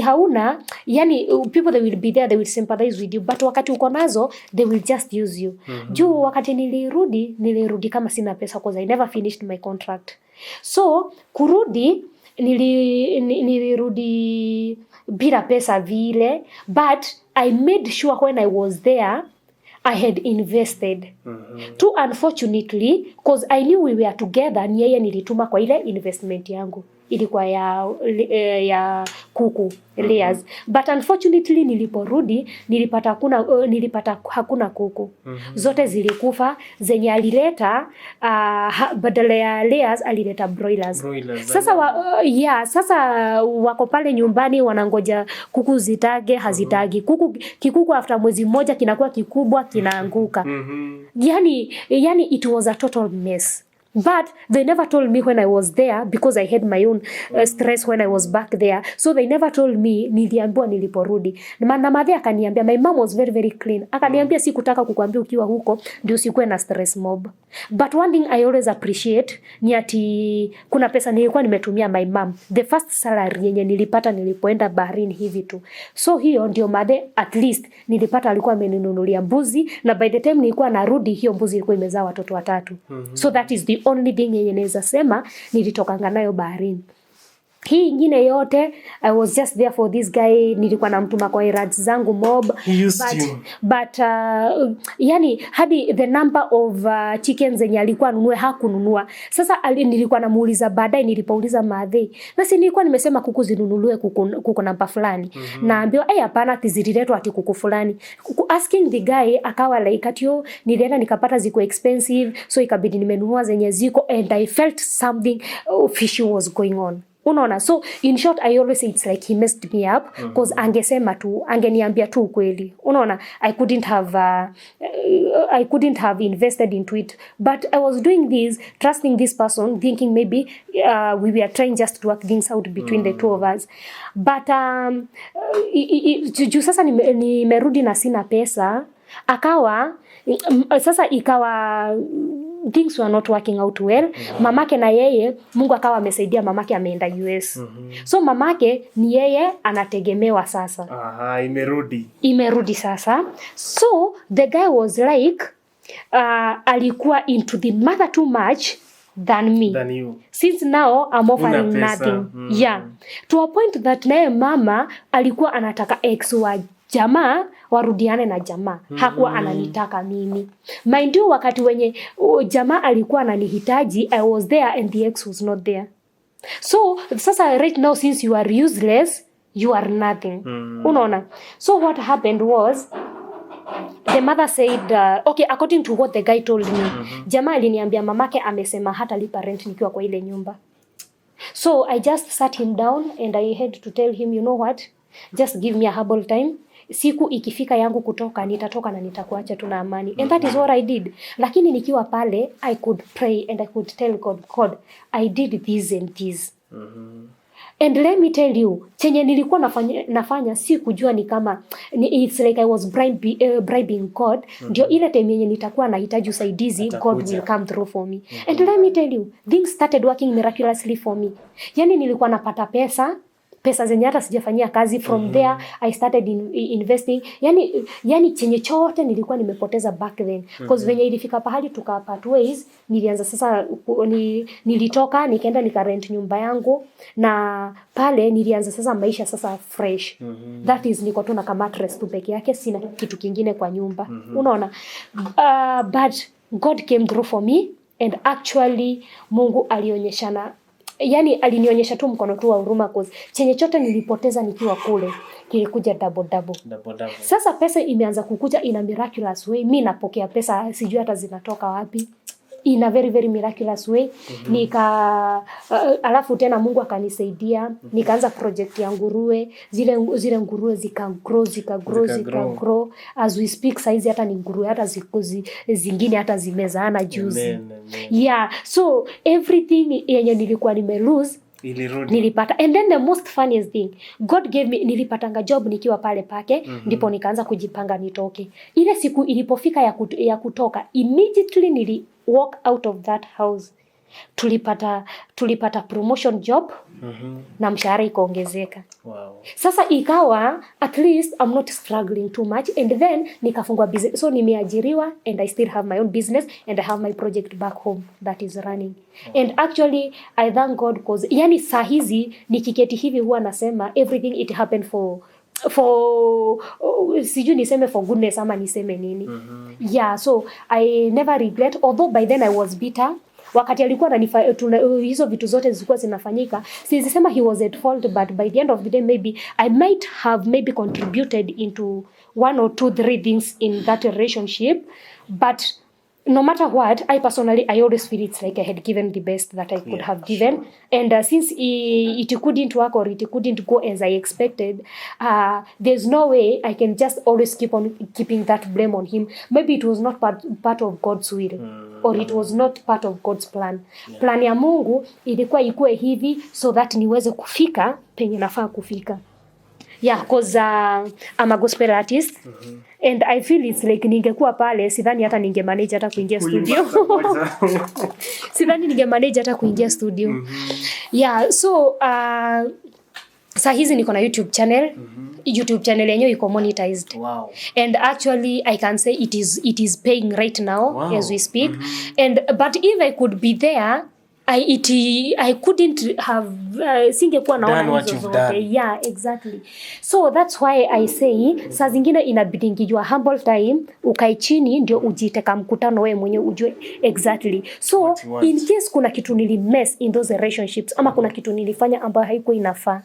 hauna, yani people they will be there, they will sympathize with you. But wakati uko nazo, they will just use you. Juu wakati nilirudi kama sina pesa, because I never finished my contract. So kurudi nilirudi bila pesa vile, but I made sure when I was there I had invested. Too unfortunately, because I knew we were together, ni yeye nilituma kwa ile investment yangu ilikuwa ya kuku layers. But unfortunately niliporudi nilipata hakuna kuku. Zote zilikufa. Zenye alileta badala ya layers alileta broilers. Sasa sasa wako pale nyumbani wanangoja kuku zitage, hazitagi. Kikuku after mwezi mmoja kinakuwa kikubwa, kinaanguka. Yani it was a total mess. But they never told me when I was there, because I had my own stress when I was back there. So they never told me, niliambiwa niliporudi. Na madhe akaniambia, my mom was very very clean. Akaniambia sikutaka kukuambia ukiwa huko ndio usikuwe na stress mob. But one thing I always appreciate ni ati kuna pesa nilikuwa nimetumia my mom. The first salary yenye nilipata nilipoenda baharini hivi tu. So hiyo ndio madhe at least nilipata, alikuwa ameninunulia mbuzi, na by the time nilikuwa narudi hiyo mbuzi ilikuwa imezaa watoto 3. So that is the only thing yenye naweza sema nilitokanga nayo baharini. Hii ingine yote I was just there for this guy. Nilikuwa namtuma kwa errands zangu mob, but yani hadi the number of chickens zenye alikuwa anunue hakununua. Sasa nilikuwa namuuliza baadaye, nilipouliza madhe, basi nilikuwa nimesema kuku zinunuliwe kuku namba fulani. Naambiwa hapana, tizililetwa ati kuku fulani. Asking the guy akawa like atio, nilienda nikapata ziko expensive, so ikabidi nimenunua zenye ziko, and I felt something fishy was going on. Unaona? So in short, I always say it's like he messed me up, because angesema tu, angeniambia tu ukweli. Unaona? I couldn't have invested into it, but I was doing this, trusting this person, thinking maybe we were trying just to work things out between the two of us. But juu sasa nimerudi na sina pesa, ikawa things were not working out well. Mamake na yeye, Mungu akawa amesaidia, mamake ameenda US. So mamake ni yeye anategemewa sasa. Imerudi sasa. So the guy was like alikuwa into the mother too much than me. Than you. Since now I'm offering nothing. Yeah. To a point that naye mama alikuwa anataka ex wa jamaa warudiane na jamaa. Hakuwa ananitaka mimi. Mind you, wakati wenye jamaa alikuwa ananihitaji, I was there and the ex was not there. So sasa right now, since you are useless, you are nothing. Unaona? So what happened was, the mother said, okay, according to what the guy told me, jamaa aliniambia mamake amesema hata lipa rent nikiwa kwa ile nyumba. So I just sat him down and I had to tell him, you know what, just give me a herbal time. Siku ikifika yangu kutoka, nitatoka na nitakuacha tuna amani. And that is what I did. Lakini nikiwa pale, I could pray and I could tell God, I did this and this. And let me tell you, chenye nilikuwa nafanya si kujua ni kama it's like I was bribing God. Ndio ile time yenye nitakuwa nahitaji usaidizi, God will come through for me. And let me tell you, things started working miraculously for me. Yani nilikuwa napata pesa pesa zenye hata sijafanyia kazi. From there I started investing. Yani chenye chote nilikuwa nimepoteza back then. Because venye ilifika pahali part ways, nilianza sasa nilitoka nikaenda nikarent nyumba yangu, na pale nilianza sasa maisha sasa fresh. That is niko tu na kama mattress tu peke yake, sina kitu kingine kwa nyumba. Unaona? But God came through for me, and actually Mungu alionyeshana, yani alinionyesha tu mkono tu wa huruma, cause chenye chote nilipoteza nikiwa kule kilikuja double. Sasa pesa imeanza kukuja in a miraculous way. Mimi napokea pesa sijui hata zinatoka wapi, in a very very miraculous way. Alafu tena Mungu akanisaidia, nikaanza project ya nguruwe. Zile nguruwe zikagrow as we speak. Saizi hata ni nguruwe hata zingine hata zimezaana juzi. Yeah, so everything yenye nilikuwa lose nilipata. And then the most funniest thing, God gave me, nilipatanga job nikiwa pale pake, ndipo nikaanza kujipanga nitoke. Ile siku ilipofika ya kutoka, immediately nili walk out of that house. Tulipata promotion job, na mshahara ikaongezeka. Wow. Sasa ikawa at least I'm not struggling too much, and then nikafungua business. So nimeajiriwa, and I still have my own business, and I have my project back home that is running. Wow. And actually I thank God, because yani saa hizi nikiketi hivi huwa nasema everything it happened for sijui niseme for goodness ama niseme nini. Yeah, so I never regret, although by then I was bitter. Wakati alikuwa hizo vitu zote zilikuwa zinafanyika, sisema he was at fault, but by the end of the day maybe I might have contributed into 1 or 2, 3 things in that relationship. But no matter what, I personally, I always feel it's like I had given the best that I could have given. Sure. And since it couldn't work, or it couldn't go as I expected, there's no way I can just always keep on keeping that blame on him. Maybe it was not part of God's will, or it was not part of God's plan. Yeah. Plan ya Mungu ilikuwa ikue hivi so that niweze kufika penye nafaa kufika. Yeah, because I'm a gospel artist. And I feel it's like ningekuwa pale, sidhani hata ningemanage hata kuingia studio. Sidhani ningemanage hata kuingia studio. Yeah, so saa hizi niko na YouTube channel. YouTube channel yenyewe iko monetized. Wow. And actually I can say it is paying right now as we speak. But if I could be there, I couldn't have singekuwa naona hizo zote. Yeah, exactly. So that's why I say saa zingine inabidingijua humble time, ukae chini ndio ujiteka mkutano wewe mwenyewe ujue exactly. So in case kuna kitu nilimess in those relationships, ama kuna kitu nilifanya ambayo haikuwa inafaa,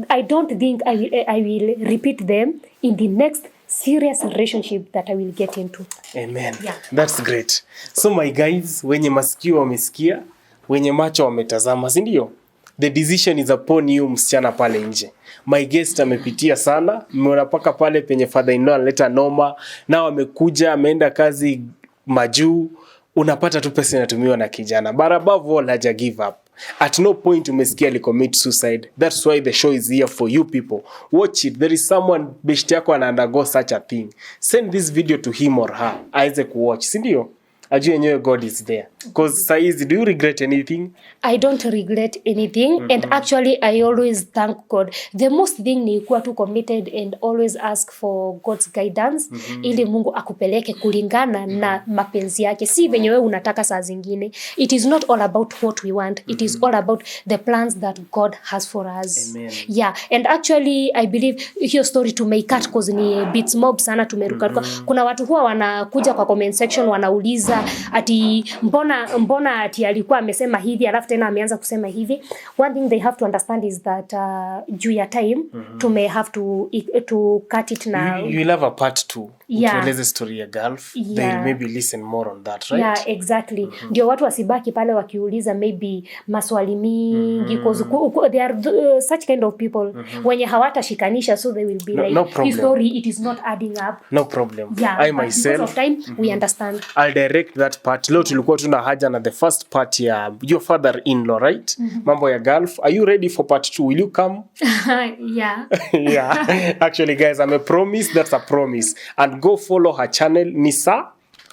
I don't think I will repeat them in the next serious relationship that I will get into. Amen. Yeah. That's great. So my guys, wenye masikio wamesikia, wenye macho wametazama, si ndio? The decision is upon you, msichana pale nje. My guest amepitia sana, mmeona paka pale penye father-in-law analeta noma, na amekuja ameenda kazi majuu, unapata tu pesa inatumiwa na kijana. But above all, haja give up. At no point umesikia li commit suicide. That's why the show is here for you people. Watch it. There is someone beshte yako ana undergo such a thing. Send this video to him or her. Aweze kuwatch, si ndio? Ajue yenyewe God is there. Because saizi, do you regret anything? I don't regret anything. And actually I always thank God. The most thing ni kuwa tu committed and always ask for God's guidance. Ili Mungu akupeleke kulingana na mapenzi yake. Si venye wewe unataka saa zingine. It is not all about what we want. It is all about the plans that God has for us. Amen. Yeah. And actually I believe hiyo story tumeikat cause ni bits mob sana tumeruka. Kuna watu huwa wanakuja kwa comment section wanauliza ati mbona ati alikuwa amesema hivi alafu tena ameanza kusema hivi. One thing they have to understand is that juu ya time tume have to cut it now. You will have a part 2. Yeah. Utueleze story ya Gulf. Yeah. They'll maybe listen more on that, right? Yeah, exactly. Ndio watu wasibaki pale wakiuliza maybe maswali mingi because they are such kind of people wenye hawatashikanisha, so they will be like this story it is not adding up. No problem. Yeah, I myself because of time we understand. I'll direct that part. Leo tulikuwa tuna haja na the first part ya your father-in-law, right? Mambo ya Gulf. Are you ready for part 2? Will you come? Yeah. Yeah. Actually guys, I'm a promise. That's a promise. And go follow her channel, Nisa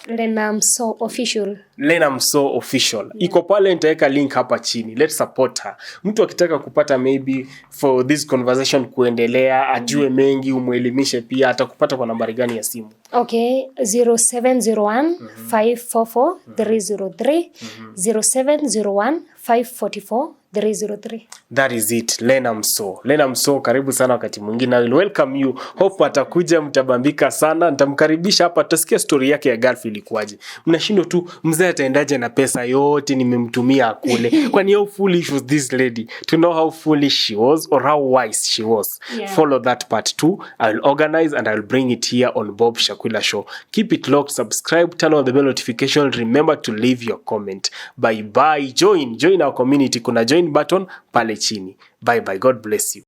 Lena Mso Official. Lena Mso Official. Iko pale, nitaweka link hapa chini. Let's support her. Mtu akitaka kupata maybe for this conversation kuendelea, ajue mengi, umuelimishe pia, atakupata kwa nambari gani ya simu? Okay, 0701 544 303 0701 544 303. That is it. Lena Mso. Lena Mso, karibu sana wakati mwingine. I will welcome you. Hope atakuja, mtabambika sana. Nitamkaribisha hapa, tutasikia story yake ya Gulf ilikuwaje. Mnashindo tu mzee ataendaje na pesa yote nimemtumia akule. Kwani how foolish was this lady? To know how foolish she was or how wise she was. Yeah. Follow that part too. I will organize and I will bring it here on Bob Shakula Show. Keep it locked, subscribe, turn on the bell notification. Remember to leave your comment. Bye bye. Join our community. Kuna join button pale chini. Bye bye. God bless you.